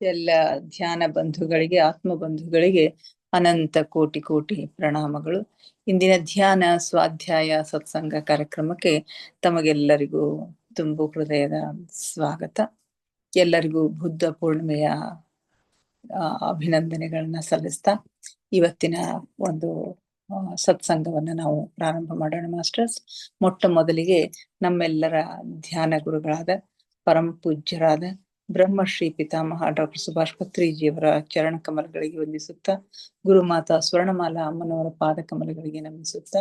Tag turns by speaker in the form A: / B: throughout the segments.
A: ಎಲ್ಲ ಧ್ಯಾನ ಬಂಧುಗಳಿಗೆ, ಆತ್ಮ ಬಂಧುಗಳಿಗೆ ಅನಂತ ಕೋಟಿ ಕೋಟಿ ಪ್ರಣಾಮಗಳು. ಇಂದಿನ ಧ್ಯಾನ ಸ್ವಾಧ್ಯಾಯ ಸತ್ಸಂಗ ಕಾರ್ಯಕ್ರಮಕ್ಕೆ ತಮಗೆಲ್ಲರಿಗೂ ತುಂಬು ಹೃದಯದ ಸ್ವಾಗತ. ಎಲ್ಲರಿಗೂ ಬುದ್ಧ ಪೂರ್ಣಿಮೆಯ ಅಭಿನಂದನೆಗಳನ್ನ ಸಲ್ಲಿಸ್ತಾ ಇವತ್ತಿನ ಒಂದು ಸತ್ಸಂಗವನ್ನ ನಾವು ಪ್ರಾರಂಭ ಮಾಡೋಣ ಮಾಸ್ಟರ್ಸ್. ಮೊಟ್ಟ ಮೊದಲಿಗೆ ನಮ್ಮೆಲ್ಲರ ಧ್ಯಾನ ಗುರುಗಳಾದ ಪರಮ ಪೂಜ್ಯರಾದ ಬ್ರಹ್ಮಶ್ರೀ ಪಿತಾಮಹ ಡಾಕ್ಟರ್ ಸುಭಾಷ್ ಪತ್ರಿಜಿಯವರ ಚರಣ ಕಮಲಗಳಿಗೆ ವಂದಿಸುತ್ತಾ, ಗುರುಮಾತಾ ಸ್ವರ್ಣಮಾಲಾ ಅಮ್ಮನವರ ಪಾದ ಕಮಲಗಳಿಗೆ ನಮಿಸುತ್ತಾ,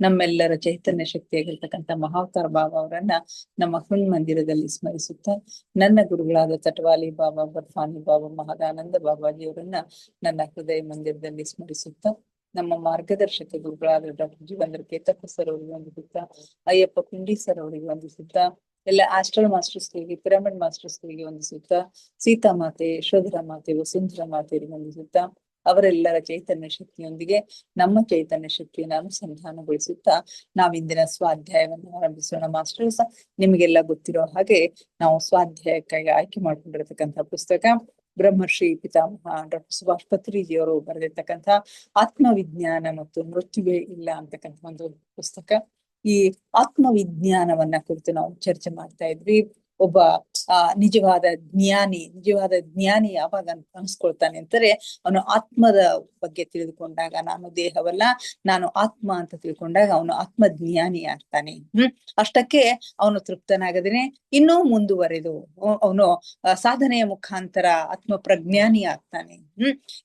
A: ನಮ್ಮೆಲ್ಲರ ಚೈತನ್ಯ ಶಕ್ತಿಯಾಗಿರ್ತಕ್ಕಂಥ ಮಹಾವತಾರ ಬಾಬಾ ಅವರನ್ನ ನಮ್ಮ ಮಂದಿರದಲ್ಲಿ ಸ್ಮರಿಸುತ್ತಾ, ನನ್ನ ಗುರುಗಳಾದ ತಟವಾಲಿ ಬಾಬಾ, ಬರ್ಫಾನಿ ಬಾಬಾ, ಮಹದಾನಂದ ಬಾಬಾಜಿಯವರನ್ನ ನನ್ನ ಹೃದಯ ಮಂದಿರದಲ್ಲಿ ಸ್ಮರಿಸುತ್ತಾ, ನಮ್ಮ ಮಾರ್ಗದರ್ಶಕ ಗುರುಗಳಾದ ಡಾಕ್ಟರ್ ಜೀವಂದ್ರ ಕೇತಪ್ಪ ಸರ್ ಅವರಿಗೆ ವಂದಿಸುತ್ತಾ, ಅಯ್ಯಪ್ಪ ಪಿಂಡಿ ಸರ್ ಅವರಿಗೆ ವಂದಿಸುತ್ತಾ, ಎಲ್ಲ ಆಸ್ಟ್ರಲ್ ಮಾಸ್ಟರ್ಸ್ಗಳಿಗೆ, ಪಿರಮಿಡ್ ಮಾಸ್ಟರ್ಸ್ಗಳಿಗೆ ವಂದಿಸುತ್ತಾ, ಸೀತಾ ಮಾತೆ, ಯಶೋಧರಾ ಮಾತೆ, ವಸುಂಧರಾ ಮಾತೆಯರಿಗೆ ವಂದಿಸುತ್ತಾ, ಅವರೆಲ್ಲರ ಚೈತನ್ಯ ಶಕ್ತಿಯೊಂದಿಗೆ ನಮ್ಮ ಚೈತನ್ಯ ಶಕ್ತಿಯನ್ನು ಅನುಸಂಧಾನಗೊಳಿಸುತ್ತಾ ನಾವಿಂದಿನ ಸ್ವಾಧ್ಯಾಯವನ್ನು ಆರಂಭಿಸೋಣ ಮಾಸ್ಟರ್ಸ್. ನಿಮಗೆಲ್ಲ ಗೊತ್ತಿರೋ ಹಾಗೆ ನಾವು ಸ್ವಾಧ್ಯಾಯಕ್ಕಾಗಿ ಆಯ್ಕೆ ಮಾಡ್ಕೊಂಡಿರತಕ್ಕಂಥ ಪುಸ್ತಕ ಬ್ರಹ್ಮಶ್ರೀ ಪಿತಾಮಹ ಡಾಕ್ಟರ್ ಸುಭಾಷ್ ಪತ್ರಿಜಿಯವರು ಬರೆದಿರ್ತಕ್ಕಂಥ ಆತ್ಮವಿಜ್ಞಾನ ಮತ್ತು ಮೃತ್ಯುವೇ ಇಲ್ಲ ಅಂತಕ್ಕಂಥ ಒಂದು ಪುಸ್ತಕ. ಈ ಆತ್ಮವಿಜ್ಞಾನವನ್ನ ಕುರಿತು ನಾವು ಚರ್ಚೆ ಮಾಡ್ತಾ ಇದ್ವಿ. ಒಬ್ಬ ನಿಜವಾದ ಜ್ಞಾನಿ ಯಾವಾಗ ಅನ್ಸ್ಕೊಳ್ತಾನೆ ಅಂತಾರೆ, ಅವನು ಆತ್ಮದ ಬಗ್ಗೆ ತಿಳಿದುಕೊಂಡಾಗ, ನಾನು ದೇಹವಲ್ಲ ನಾನು ಆತ್ಮ ಅಂತ ತಿಳ್ಕೊಂಡಾಗ ಅವನು ಆತ್ಮಜ್ಞಾನಿ ಆಗ್ತಾನೆ. ಅಷ್ಟಕ್ಕೆ ಅವನು ತೃಪ್ತನಾಗದೇನೆ ಇನ್ನೂ ಮುಂದುವರೆದು ಅವನು ಸಾಧನೆಯ ಮುಖಾಂತರ ಆತ್ಮ ಪ್ರಜ್ಞಾನಿ ಆಗ್ತಾನೆ.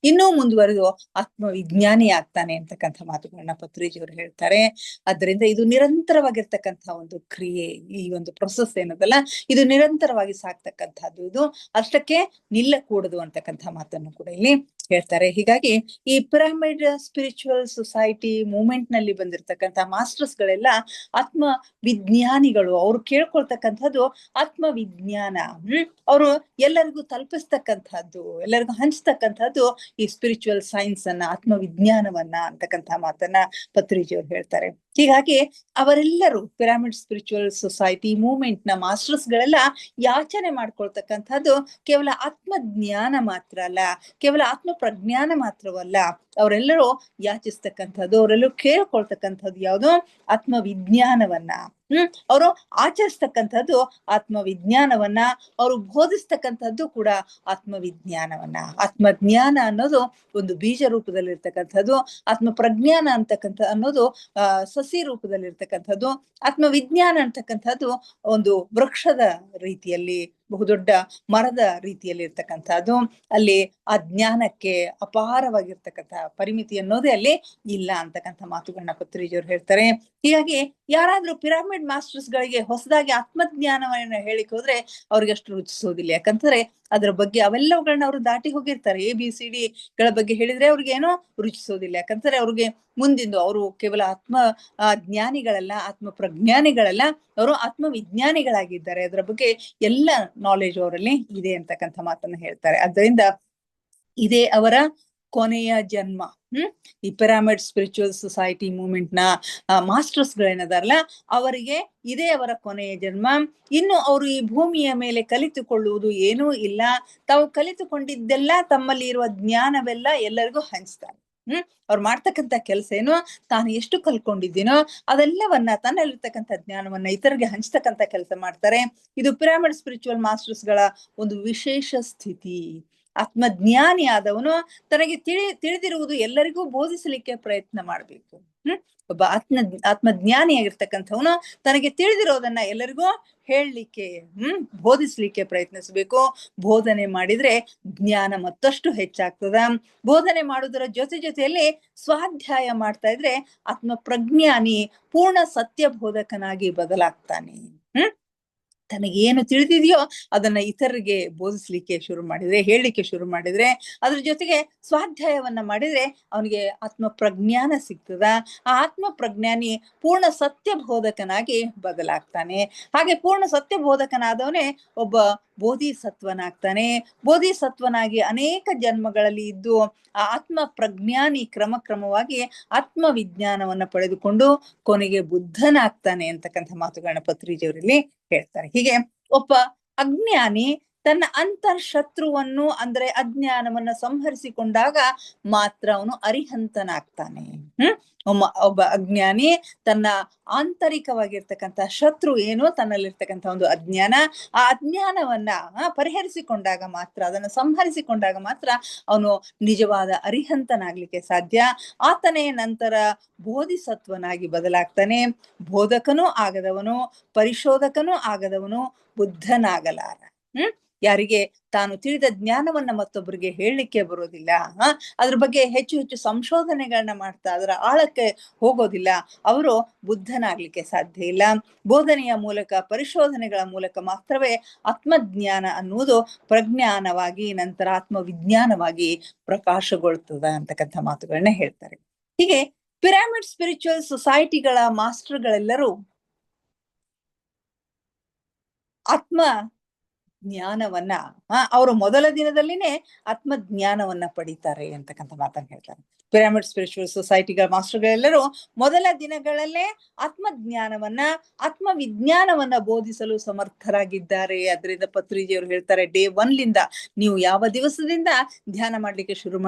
A: ಇನ್ನೂ ಮುಂದುವರೆದು ಆತ್ಮವಿಜ್ಞಾನಿ ಆಗ್ತಾನೆ ಅಂತಕ್ಕಂಥ ಮಾತುಗಳನ್ನ ಪತ್ರಿಜಿಯವರು ಹೇಳ್ತಾರೆ. ಅದರಿಂದ ಇದು ನಿರಂತರವಾಗಿರ್ತಕ್ಕಂಥ ಒಂದು ಕ್ರಿಯೆ, ಈ ಒಂದು ಪ್ರೊಸೆಸ್ ಏನದಲ್ಲ, ಇದು ನಿರಂತರವಾಗಿ ಸಾಕ್ತಕ್ಕಂಥದ್ದು. ಇದು ಅಷ್ಟಕ್ಕೆ ನಿಲ್ಲಕೂಡದು ಅಂತಕ್ಕಂಥ ಮಾತನ್ನು ಕೂಡ ಇಲ್ಲಿ ಹೇಳ್ತಾರೆ. ಹೀಗಾಗಿ ಈ ಪಿರಮಿಡ್ ಸ್ಪಿರಿಚುವಲ್ ಸೊಸೈಟಿ ಮೂವ್ಮೆಂಟ್ ನಲ್ಲಿ ಬಂದಿರತಕ್ಕಂಥ ಮಾಸ್ಟರ್ಸ್ ಗಳೆಲ್ಲ ಆತ್ಮ ವಿಜ್ಞಾನಿಗಳು. ಅವ್ರು ಕೇಳ್ಕೊಳ್ತಕ್ಕಂಥದ್ದು ಆತ್ಮವಿಜ್ಞಾನ. ಅವರು ಎಲ್ಲರಿಗೂ ತಲುಪಿಸ್ತಕ್ಕಂಥದ್ದು, ಎಲ್ಲರಿಗೂ ಹಂಚ್ತಕ್ಕಂಥದ್ದು ಈ ಸ್ಪಿರಿಚುವಲ್ ಸೈನ್ಸ್ ಅನ್ನ, ಆತ್ಮವಿಜ್ಞಾನವನ್ನ ಅಂತಕ್ಕಂಥ ಮಾತನ್ನ ಪತ್ರಿಜಿಯವರು ಹೇಳ್ತಾರೆ. ಹೀಗಾಗಿ ಅವರೆಲ್ಲರೂ ಪಿರಮಿಡ್ ಸ್ಪಿರಿಚುವಲ್ ಸೊಸೈಟಿ ಮೂವ್ಮೆಂಟ್ ನ ಮಾಸ್ಟರ್ಸ್ ಗಳೆಲ್ಲ ಯಾಚನೆ ಮಾಡ್ಕೊಳ್ತಕ್ಕಂಥದ್ದು ಕೇವಲ ಆತ್ಮಜ್ಞಾನ ಮಾತ್ರ ಅಲ್ಲ, ಕೇವಲ ಆತ್ಮ ಪ್ರಜ್ಞಾನ ಮಾತ್ರವಲ್ಲ, ಅವರೆಲ್ಲರೂ ಯಾಚಿಸ್ತಕ್ಕಂಥದ್ದು, ಅವರೆಲ್ಲರೂ ಕೇಳ್ಕೊಳ್ತಕ್ಕಂಥದ್ದು ಯಾವುದು? ಆತ್ಮವಿಜ್ಞಾನವನ್ನ. ಅವರು ಆಚರಿಸ್ತಕ್ಕಂಥದ್ದು ಆತ್ಮವಿಜ್ಞಾನವನ್ನ, ಅವರು ಬೋಧಿಸ್ತಕ್ಕಂಥದ್ದು ಕೂಡ ಆತ್ಮವಿಜ್ಞಾನವನ್ನ. ಆತ್ಮಜ್ಞಾನ ಅನ್ನೋದು ಒಂದು ಬೀಜ ರೂಪದಲ್ಲಿರ್ತಕ್ಕಂಥದ್ದು, ಆತ್ಮ ಪ್ರಜ್ಞಾನ ಅಂತಕ್ಕಂಥ ಅನ್ನೋದು ಸಸಿ ರೂಪದಲ್ಲಿರ್ತಕ್ಕಂಥದ್ದು, ಆತ್ಮವಿಜ್ಞಾನ ಅಂತಕ್ಕಂಥದ್ದು ಒಂದು ವೃಕ್ಷದ ರೀತಿಯಲ್ಲಿ, ಬಹುದೊಡ್ಡ ಮರದ ರೀತಿಯಲ್ಲಿ ಇರ್ತಕ್ಕಂಥದ್ದು. ಅಲ್ಲಿ ಆ ಜ್ಞಾನಕ್ಕೆ ಅಪಾರವಾಗಿರ್ತಕ್ಕಂಥ ಪರಿಮಿತಿ ಅನ್ನೋದೇ ಅಲ್ಲಿ ಇಲ್ಲ ಅಂತಕ್ಕಂಥ ಮಾತುಗಳನ್ನ ಪತ್ರಿಜಿಯವರು ಹೇಳ್ತಾರೆ. ಹೀಗಾಗಿ ಯಾರಾದ್ರೂ ಪಿರಮಿಡ್ ಮಾಸ್ಟರ್ಸ್ ಗಳಿಗೆ ಹೊಸದಾಗಿ ಆತ್ಮಜ್ಞಾನವನ್ನ ಹೇಳಿಕ್ ಹೋದ್ರೆ ಅವ್ರಿಗೆ ಅಷ್ಟು ರುಚಿಸೋದಿಲ್ಲ. ಯಾಕಂದ್ರೆ ಅದ್ರ ಬಗ್ಗೆ ಅವೆಲ್ಲವುಗಳನ್ನ ಅವರು ದಾಟಿ ಹೋಗಿರ್ತಾರೆ. ABCD ಗಳ ಬಗ್ಗೆ ಹೇಳಿದ್ರೆ ಅವ್ರಿಗೆ ಏನೋ ರುಚಿಸೋದಿಲ್ಲ. ಯಾಕಂದ್ರೆ ಅವ್ರಿಗೆ ಮುಂದಿಂದು ಅವರು ಕೇವಲ ಆತ್ಮ ಜ್ಞಾನಿಗಳಲ್ಲ, ಆತ್ಮ ಪ್ರಜ್ಞಾನಿಗಳಲ್ಲ, ಅವರು ಆತ್ಮವಿಜ್ಞಾನಿಗಳಾಗಿದ್ದಾರೆ. ಅದರ ಬಗ್ಗೆ ಎಲ್ಲ ನಾಲೆಜ್ ಅವರಲ್ಲಿ ಇದೆ ಅಂತಕ್ಕಂಥ ಮಾತನ್ನ ಹೇಳ್ತಾರೆ. ಅದರಿಂದ ಇದೇ ಅವರ ಕೊನೆಯ ಜನ್ಮ. ಈ ಪಿರಮಿಡ್ ಸ್ಪಿರಿಚುವಲ್ ಸೊಸೈಟಿ ಮೂವ್ಮೆಂಟ್ ನ ಮಾಸ್ಟರ್ಸ್ ಗಳೇನದಾರಲ್ಲ, ಅವರಿಗೆ ಇದೇ ಅವರ ಕೊನೆಯ ಜನ್ಮ. ಇನ್ನು ಅವರು ಈ ಭೂಮಿಯ ಮೇಲೆ ಕಲಿತುಕೊಳ್ಳುವುದು ಏನೂ ಇಲ್ಲ. ತಾವು ಕಲಿತುಕೊಂಡಿದ್ದೆಲ್ಲ, ತಮ್ಮಲ್ಲಿ ಇರುವ ಜ್ಞಾನವೆಲ್ಲ ಎಲ್ಲರಿಗೂ ಹಂಚ್ತಾರೆ. ಅವ್ರು ಮಾಡ್ತಕ್ಕಂಥ ಕೆಲಸ ಏನು? ತಾನು ಎಷ್ಟು ಕಲ್ಕೊಂಡಿದ್ದೀನೋ ಅದೆಲ್ಲವನ್ನ, ತನ್ನಲ್ಲಿರ್ತಕ್ಕಂಥ ಜ್ಞಾನವನ್ನ ಇತರಿಗೆ ಹಂಚ್ತಕ್ಕಂಥ ಕೆಲಸ ಮಾಡ್ತಾರೆ. ಇದು ಪಿರಮಿಡ್ ಸ್ಪಿರಿಚುವಲ್ ಮಾಸ್ಟರ್ಸ್ ಗಳ ಒಂದು ವಿಶೇಷ ಸ್ಥಿತಿ. ಆತ್ಮಜ್ಞಾನಿ ಆದವನು ತನಗೆ ತಿಳಿದಿರುವುದು ಎಲ್ಲರಿಗೂ ಬೋಧಿಸಲಿಕ್ಕೆ ಪ್ರಯತ್ನ ಮಾಡ್ಬೇಕು. ಒಬ್ಬ ಆತ್ಮಜ್ಞಾನಿ ಆಗಿರ್ತಕ್ಕಂಥವನು ತನಗೆ ತಿಳಿದಿರೋದನ್ನ ಎಲ್ಲರಿಗೂ ಹೇಳಲಿಕ್ಕೆ, ಬೋಧಿಸ್ಲಿಕ್ಕೆ ಪ್ರಯತ್ನಿಸ್ಬೇಕು. ಬೋಧನೆ ಮಾಡಿದ್ರೆ ಜ್ಞಾನ ಮತ್ತಷ್ಟು ಹೆಚ್ಚಾಗ್ತದ. ಬೋಧನೆ ಮಾಡುವುದರ ಜೊತೆಯಲ್ಲಿ ಸ್ವಾಧ್ಯಾಯ ಮಾಡ್ತಾ ಇದ್ರೆ ಆತ್ಮ ಪ್ರಜ್ಞಾನಿ ಪೂರ್ಣ ಸತ್ಯ ಬೋಧಕನಾಗಿ ಬದಲಾಗ್ತಾನೆ. ತನಗೇನು ತಿಳಿದಿದೆಯೋ ಅದನ್ನ ಇತರರಿಗೆ ಬೋಧಿಸ್ಲಿಕ್ಕೆ ಶುರು ಮಾಡಿದ್ರೆ, ಹೇಳಲಿಕ್ಕೆ ಶುರು ಮಾಡಿದ್ರೆ, ಅದ್ರ ಜೊತೆಗೆ ಸ್ವಾಧ್ಯಾಯವನ್ನ ಮಾಡಿದ್ರೆ ಅವನಿಗೆ ಆತ್ಮ ಪ್ರಜ್ಞಾನ ಸಿಗ್ತದ. ಆ ಆತ್ಮ ಪ್ರಜ್ಞಾನಿ ಪೂರ್ಣ ಸತ್ಯ ಬೋಧಕನಾಗಿ ಬದಲಾಗ್ತಾನೆ. ಹಾಗೆ ಪೂರ್ಣ ಸತ್ಯ ಬೋಧಕನಾದವನೇ ಒಬ್ಬ ಬೋಧಿಸತ್ವನಾಗ್ತಾನೆ. ಬೋಧಿಸತ್ವನಾಗಿ ಅನೇಕ ಜನ್ಮಗಳಲ್ಲಿ ಇದ್ದು ಆ ಆತ್ಮ ಪ್ರಜ್ಞಾನಿ ಕ್ರಮವಾಗಿ ಆತ್ಮವಿಜ್ಞಾನವನ್ನ ಪಡೆದುಕೊಂಡು ಕೊನೆಗೆ ಬುದ್ಧನಾಗ್ತಾನೆ ಅಂತಕ್ಕಂಥ ಮಾತುಗಳನ್ನ ಪತ್ರಿಜಿಯವರಲ್ಲಿ ಹೇಳ್ತಾರೆ. ಹೀಗೆ ಒಬ್ಬ ಅಜ್ಞಾನಿ ತನ್ನ ಅಂತರ್ಶತ್ರುವನ್ನು ಅಂದ್ರೆ ಅಜ್ಞಾನವನ್ನ ಸಂಹರಿಸಿಕೊಂಡಾಗ ಮಾತ್ರ ಅವನು ಅರಿಹಂತನಾಗ್ತಾನೆ. ಒಬ್ಬ ಅಜ್ಞಾನಿ ತನ್ನ ಆಂತರಿಕವಾಗಿರ್ತಕ್ಕಂಥ ಶತ್ರು ಏನು, ತನ್ನಲ್ಲಿರ್ತಕ್ಕಂಥ ಒಂದು ಅಜ್ಞಾನ, ಆ ಅಜ್ಞಾನವನ್ನ ಪರಿಹರಿಸಿಕೊಂಡಾಗ ಮಾತ್ರ, ಅದನ್ನು ಸಂಹರಿಸಿಕೊಂಡಾಗ ಮಾತ್ರ ಅವನು ನಿಜವಾದ ಅರಿಹಂತನಾಗ್ಲಿಕ್ಕೆ ಸಾಧ್ಯ. ಆತನೇ ನಂತರ ಬೋಧಿಸತ್ವನಾಗಿ ಬದಲಾಗ್ತಾನೆ. ಬೋಧಕನೂ ಆಗದವನು, ಪರಿಶೋಧಕನೂ ಆಗದವನು ಬುದ್ಧನಾಗಲಾರ. ಯಾರಿಗೆ ತಾನು ತಿಳಿದ ಜ್ಞಾನವನ್ನ ಮತ್ತೊಬ್ಬರಿಗೆ ಹೇಳಲಿಕ್ಕೆ ಬರೋದಿಲ್ಲ, ಅದ್ರ ಬಗ್ಗೆ ಹೆಚ್ಚು ಹೆಚ್ಚು ಸಂಶೋಧನೆಗಳನ್ನ ಮಾಡ್ತಾ ಅದರ ಆಳಕ್ಕೆ ಹೋಗೋದಿಲ್ಲ, ಅವರು ಬುದ್ಧನಾಗ್ಲಿಕ್ಕೆ ಸಾಧ್ಯ ಇಲ್ಲ. ಬೋಧನೆಯ ಮೂಲಕ, ಪರಿಶೋಧನೆಗಳ ಮೂಲಕ ಮಾತ್ರವೇ ಆತ್ಮಜ್ಞಾನ ಅನ್ನುವುದು ಪ್ರಜ್ಞಾನವಾಗಿ ನಂತರ ಆತ್ಮವಿಜ್ಞಾನವಾಗಿ ಪ್ರಕಾಶಗೊಳ್ತದ ಅಂತಕ್ಕಂಥ ಮಾತುಗಳನ್ನ ಹೇಳ್ತಾರೆ. ಹೀಗೆ ಪಿರಮಿಡ್ ಸ್ಪಿರಿಚುವಲ್ ಸೊಸೈಟಿಗಳ ಮಾಸ್ಟರ್ಗಳೆಲ್ಲರೂ ಆತ್ಮ ಜ್ಞಾನವನ್ನ ಅವರು ಮೊದಲ ದಿನದಲ್ಲಿನೇ ಆತ್ಮಜ್ಞಾನವನ್ನ ಪಡಿತಾರೆ ಅಂತಕ್ಕಂಥ ಮಾತನ್ನ ಹೇಳ್ತಾರೆ. ಪಿರಮಿಡ್ ಸ್ಪಿರಿಚುವಲ್ ಸೊಸೈಟಿಗಳ ಮಾಸ್ಟರ್ಗಳೆಲ್ಲರೂ ಮೊದಲ ದಿನಗಳಲ್ಲೇ ಆತ್ಮಜ್ಞಾನವನ್ನ, ಆತ್ಮವಿಜ್ಞಾನವನ್ನ ಬೋಧಿಸಲು ಸಮರ್ಥರಾಗಿದ್ದಾರೆ. ಅದರಿಂದ ಪತ್ರಿಜಿಯವರು ಹೇಳ್ತಾರೆ, ಡೇ 1 ನೀವು ಯಾವ ದಿವಸದಿಂದ ಧ್ಯಾನ ಮಾಡ್ಲಿಕ್ಕೆ ಶುರು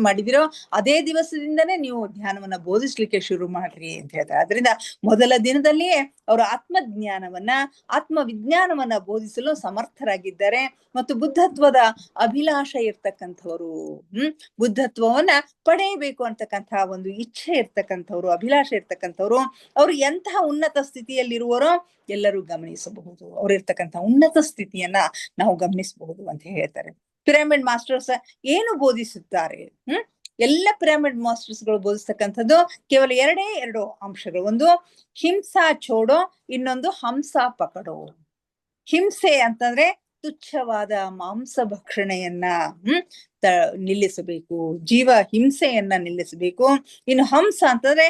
A: ಮಾಡಿದಿರೋ ಅದೇ ದಿವಸದಿಂದನೇ ನೀವು ಧ್ಯಾನವನ್ನ ಬೋಧಿಸ್ಲಿಕ್ಕೆ ಶುರು ಮಾಡ್ರಿ ಅಂತ ಹೇಳ್ತಾರೆ. ಅದರಿಂದ ಮೊದಲ ದಿನದಲ್ಲಿಯೇ ಅವರು ಆತ್ಮಜ್ಞಾನವನ್ನ, ಆತ್ಮವಿಜ್ಞಾನವನ್ನ ಬೋಧಿಸಲು ಸಮರ್ಥರಾಗಿದ್ದಾರೆ. ಮತ್ತು ಬುದ್ಧತ್ವದ ಅಭಿಲಾಷೆ ಇರ್ತಕ್ಕಂಥವರು, ಬುದ್ಧತ್ವವನ್ನ ಪಡೆಯಬೇಕು ಅಂತಕ್ಕಂಥ ಒಂದು ಇಚ್ಛೆ ಇರ್ತಕ್ಕಂಥವ್ರು, ಅಭಿಲಾಷೆ ಇರ್ತಕ್ಕಂಥವ್ರು, ಅವರು ಎಂತಹ ಉನ್ನತ ಸ್ಥಿತಿಯಲ್ಲಿರುವರೋ ಎಲ್ಲರೂ ಗಮನಿಸಬಹುದು. ಅವ್ರಿರ್ತಕ್ಕಂಥ ಉನ್ನತ ಸ್ಥಿತಿಯನ್ನ ನಾವು ಗಮನಿಸಬಹುದು ಅಂತ ಹೇಳ್ತಾರೆ. ಪಿರಮಿಡ್ ಮಾಸ್ಟರ್ಸ್ ಏನು ಬೋಧಿಸುತ್ತಾರೆ? ಎಲ್ಲ ಪಿರಮಿಡ್ ಮಾಸ್ಟರ್ಸ್ಗಳು ಬೋಧಿಸ್ತಕ್ಕಂಥದ್ದು ಕೇವಲ ಎರಡು ಅಂಶಗಳು. ಒಂದು ಹಿಂಸಾ ಛೋಡೋ, ಇನ್ನೊಂದು ಹಂಸ ಪಕಡೋ. ಹಿಂಸೆ ಅಂತಂದ್ರೆ ತುಚ್ಛವಾದ ಮಾಂಸ ಭಕ್ಷಣೆಯನ್ನ ನಿಲ್ಲಿಸಬೇಕು, ಜೀವ ಹಿಂಸೆಯನ್ನ ನಿಲ್ಲಿಸಬೇಕು. ಇನ್ನು ಹಂಸ ಅಂತಂದ್ರೆ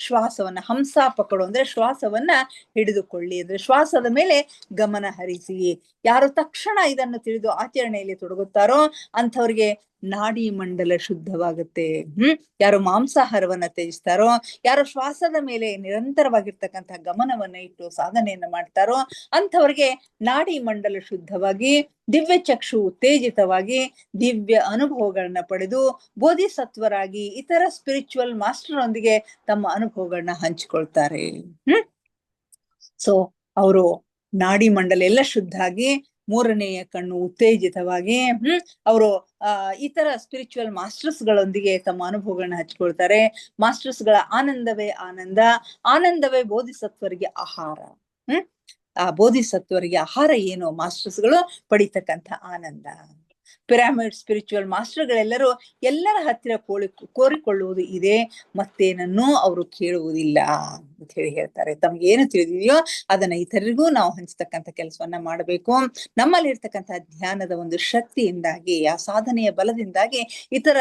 A: ಶ್ವಾಸವನ್ನ, ಹಂಸ ಪಕಡು ಅಂದ್ರೆ ಶ್ವಾಸವನ್ನ ಹಿಡಿದುಕೊಳ್ಳಿ, ಅಂದ್ರೆ ಶ್ವಾಸದ ಮೇಲೆ ಗಮನ ಹರಿಸಿ. ಯಾರು ತಕ್ಷಣ ಇದನ್ನು ತಿಳಿದು ಆಚರಣೆಯಲ್ಲಿ ತೊಡಗುತ್ತಾರೋ ಅಂಥವ್ರಿಗೆ ನಾಡಿ ಮಂಡಲ ಶುದ್ಧವಾಗುತ್ತೆ. ಯಾರು ಮಾಂಸಾಹಾರವನ್ನ ತ್ಯಜಿಸ್ತಾರೋ, ಯಾರು ಶ್ವಾಸದ ಮೇಲೆ ನಿರಂತರವಾಗಿರ್ತಕ್ಕಂಥ ಗಮನವನ್ನ ಇಟ್ಟು ಸಾಧನೆಯನ್ನ ಮಾಡ್ತಾರೋ ಅಂಥವ್ರಿಗೆ ನಾಡಿ ಮಂಡಲ ಶುದ್ಧವಾಗಿ, ದಿವ್ಯ ಚಕ್ಷು ಉತ್ತೇಜಿತವಾಗಿ, ದಿವ್ಯ ಅನುಭವಗಳನ್ನ ಪಡೆದು ಬೋಧಿಸತ್ವರಾಗಿ ಇತರ ಸ್ಪಿರಿಚುವಲ್ ಮಾಸ್ಟರ್ ಒಂದಿಗೆ ತಮ್ಮ ಅನುಭವಗಳನ್ನ ಹಂಚಿಕೊಳ್ತಾರೆ. ಸೊ ಅವರು ನಾಡಿ ಮಂಡಲ ಎಲ್ಲ ಶುದ್ಧ ಆಗಿ, ಮೂರನೆಯ ಕಣ್ಣು ಉತ್ತೇಜಿತವಾಗಿ ಅವರು ಇತರ ಸ್ಪಿರಿಚುವಲ್ ಮಾಸ್ಟರ್ಸ್ ಗಳೊಂದಿಗೆ ತಮ್ಮ ಅನುಭವಗಳನ್ನ ಹಂಚಿಕೊಳ್ತಾರೆ. ಮಾಸ್ಟರ್ಸ್ ಗಳ ಆನಂದವೇ ಆನಂದ, ಆನಂದವೇ ಬೋಧಿಸತ್ವರಿಗೆ ಆಹಾರ. ಆ ಬೋಧಿಸತ್ವರಿಗೆ ಆಹಾರ ಏನು? ಮಾಸ್ಟರ್ಸ್ ಗಳು ಪಡಿತಕ್ಕಂಥ ಆನಂದ. ಪಿರಮಿಡ್ ಸ್ಪಿರಿಚುವಲ್ ಮಾಸ್ಟರ್ಗಳೆಲ್ಲರೂ ಎಲ್ಲರ ಹತ್ತಿರ ಕೋರಿಕೊಳ್ಳುವುದು ಇದೆ, ಮತ್ತೇನನ್ನೂ ಅವರು ಕೇಳುವುದಿಲ್ಲ ಅಂತ ಹೇಳಿ ಹೇಳ್ತಾರೆ. ತಮ್ಗೇನು ತಿಳಿದಿದೆಯೋ ಅದನ್ನ ಇತರರಿಗೂ ನಾವು ಹಂಚತಕ್ಕಂಥ ಕೆಲಸವನ್ನ ಮಾಡಬೇಕು. ನಮ್ಮಲ್ಲಿ ಇರ್ತಕ್ಕಂಥ ಧ್ಯಾನದ ಒಂದು ಶಕ್ತಿಯಿಂದಾಗಿ, ಆ ಸಾಧನೆಯ ಬಲದಿಂದಾಗಿ ಇತರ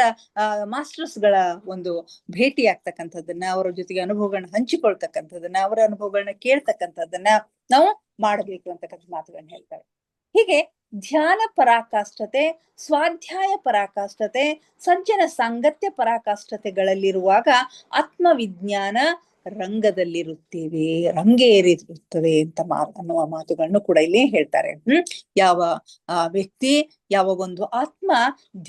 A: ಮಾಸ್ಟರ್ಸ್ ಗಳ ಒಂದು ಭೇಟಿ ಆಗ್ತಕ್ಕಂಥದ್ದನ್ನ, ಅವರ ಜೊತೆಗೆ ಅನುಭವಗಳನ್ನ ಹಂಚಿಕೊಳ್ತಕ್ಕಂಥದ್ದನ್ನ, ಅವರ ಅನುಭವಗಳನ್ನ ಕೇಳ್ತಕ್ಕಂಥದ್ದನ್ನ ನಾವು ಮಾಡಬೇಕು ಅಂತಕ್ಕಂಥ ಮಾತುಗಳನ್ನ ಹೇಳ್ತಾರೆ. ಹೀಗೆ ಧ್ಯಾನ ಪರಾಕಾಷ್ಠತೆ, ಸ್ವಾಧ್ಯಾಯ ಪರಾಕಾಷ್ಠತೆ, ಸಜ್ಜನ ಸಾಂಗತ್ಯ ಪರಾಕಾಷ್ಠತೆಗಳಲ್ಲಿರುವಾಗ ಆತ್ಮವಿಜ್ಞಾನ ರಂಗದಲ್ಲಿರುತ್ತೇವೆ, ರಂಗೇರಿರುತ್ತದೆ ಅಂತ ಅನ್ನುವ ಮಾತುಗಳನ್ನು ಕೂಡ ಇಲ್ಲಿ ಹೇಳ್ತಾರೆ. ಯಾವ ವ್ಯಕ್ತಿ, ಯಾವ ಒಂದು ಆತ್ಮ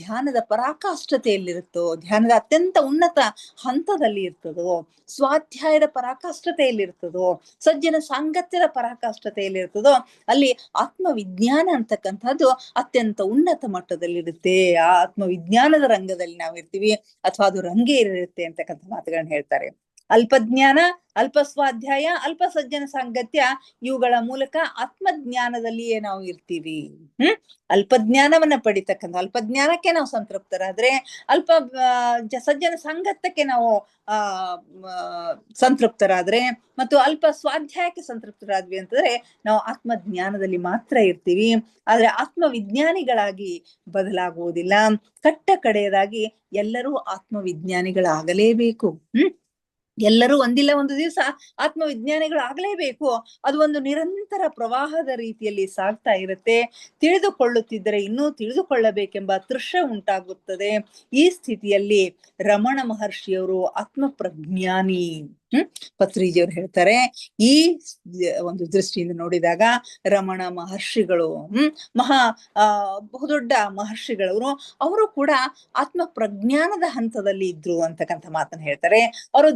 A: ಧ್ಯಾನದ ಪರಾಕಾಷ್ಠತೆಯಲ್ಲಿರುತ್ತೋ, ಧ್ಯಾನದ ಅತ್ಯಂತ ಉನ್ನತ ಹಂತದಲ್ಲಿ ಇರ್ತದೋ, ಸ್ವಾಧ್ಯಾಯದ ಪರಾಕಾಷ್ಠತೆಯಲ್ಲಿರ್ತದೋ, ಸಜ್ಜನ ಸಾಂಗತ್ಯದ ಪರಾಕಾಷ್ಠತೆಯಲ್ಲಿರ್ತದೋ, ಅಲ್ಲಿ ಆತ್ಮವಿಜ್ಞಾನ ಅಂತಕ್ಕಂಥದ್ದು ಅತ್ಯಂತ ಉನ್ನತ ಮಟ್ಟದಲ್ಲಿರುತ್ತೆ. ಆ ಆತ್ಮವಿಜ್ಞಾನದ ರಂಗದಲ್ಲಿ ನಾವು ಇರ್ತೀವಿ, ಅಥವಾ ಅದು ರಂಗೇರಿರುತ್ತೆ ಅಂತಕ್ಕಂಥ ಮಾತುಗಳನ್ನ ಹೇಳ್ತಾರೆ. ಅಲ್ಪಜ್ಞಾನ, ಅಲ್ಪ ಸ್ವಾಧ್ಯಾಯ, ಅಲ್ಪ ಸಜ್ಜನ ಸಾಂಗತ್ಯ, ಇವುಗಳ ಮೂಲಕ ಆತ್ಮಜ್ಞಾನದಲ್ಲಿಯೇ ನಾವು ಇರ್ತೀವಿ. ಅಲ್ಪಜ್ಞಾನವನ್ನ ಪಡಿತಕ್ಕಂಥ, ಅಲ್ಪಜ್ಞಾನಕ್ಕೆ ನಾವು ಸಂತೃಪ್ತರಾದ್ರೆ, ಅಲ್ಪ ಸಜ್ಜನ ಸಾಂಗತ್ಯಕ್ಕೆ ನಾವು ಸಂತೃಪ್ತರಾದ್ರೆ, ಮತ್ತು ಅಲ್ಪ ಸ್ವಾಧ್ಯಾಯಕ್ಕೆ ಸಂತೃಪ್ತರಾದ್ವಿ ಅಂತಂದ್ರೆ ನಾವು ಆತ್ಮಜ್ಞಾನದಲ್ಲಿ ಮಾತ್ರ ಇರ್ತೀವಿ. ಆದ್ರೆ ಆತ್ಮವಿಜ್ಞಾನಿಗಳಾಗಿ ಬದಲಾಗುವುದಿಲ್ಲ. ಕಟ್ಟ ಕಡೆಯದಾಗಿ ಎಲ್ಲರೂ ಆತ್ಮವಿಜ್ಞಾನಿಗಳಾಗಲೇಬೇಕು. ಎಲ್ಲರೂ ಒಂದಿಲ್ಲ ಒಂದು ದಿವಸ ಆತ್ಮವಿಜ್ಞಾನಿಗಳು ಆಗ್ಲೇಬೇಕು. ಅದು ಒಂದು ನಿರಂತರ ಪ್ರವಾಹದ ರೀತಿಯಲ್ಲಿ ಸಾಗ್ತಾ ಇರುತ್ತೆ. ತಿಳಿದುಕೊಳ್ಳುತ್ತಿದ್ದರೆ ಇನ್ನೂ ತಿಳಿದುಕೊಳ್ಳಬೇಕೆಂಬ ತೃಷೆ ಉಂಟಾಗುತ್ತದೆ. ಈ ಸ್ಥಿತಿಯಲ್ಲಿ ರಮಣ ಮಹರ್ಷಿಯವರು ಆತ್ಮಪ್ರಜ್ಞಾನಿ, ಪತ್ರಿಜಿಯವರು ಹೇಳ್ತಾರೆ ಈ ಒಂದು ದೃಷ್ಟಿಯಿಂದ ನೋಡಿದಾಗ ರಮಣ ಮಹರ್ಷಿಗಳು ಮಹಾ ಬಹುದೊಡ್ಡ ಮಹರ್ಷಿಗಳವರು, ಅವರು ಕೂಡ ಆತ್ಮ ಪ್ರಜ್ಞಾನದ ಹಂತದಲ್ಲಿ ಇದ್ರು ಅಂತಕ್ಕಂಥ ಮಾತನ್ನ ಹೇಳ್ತಾರೆ. ಅವರು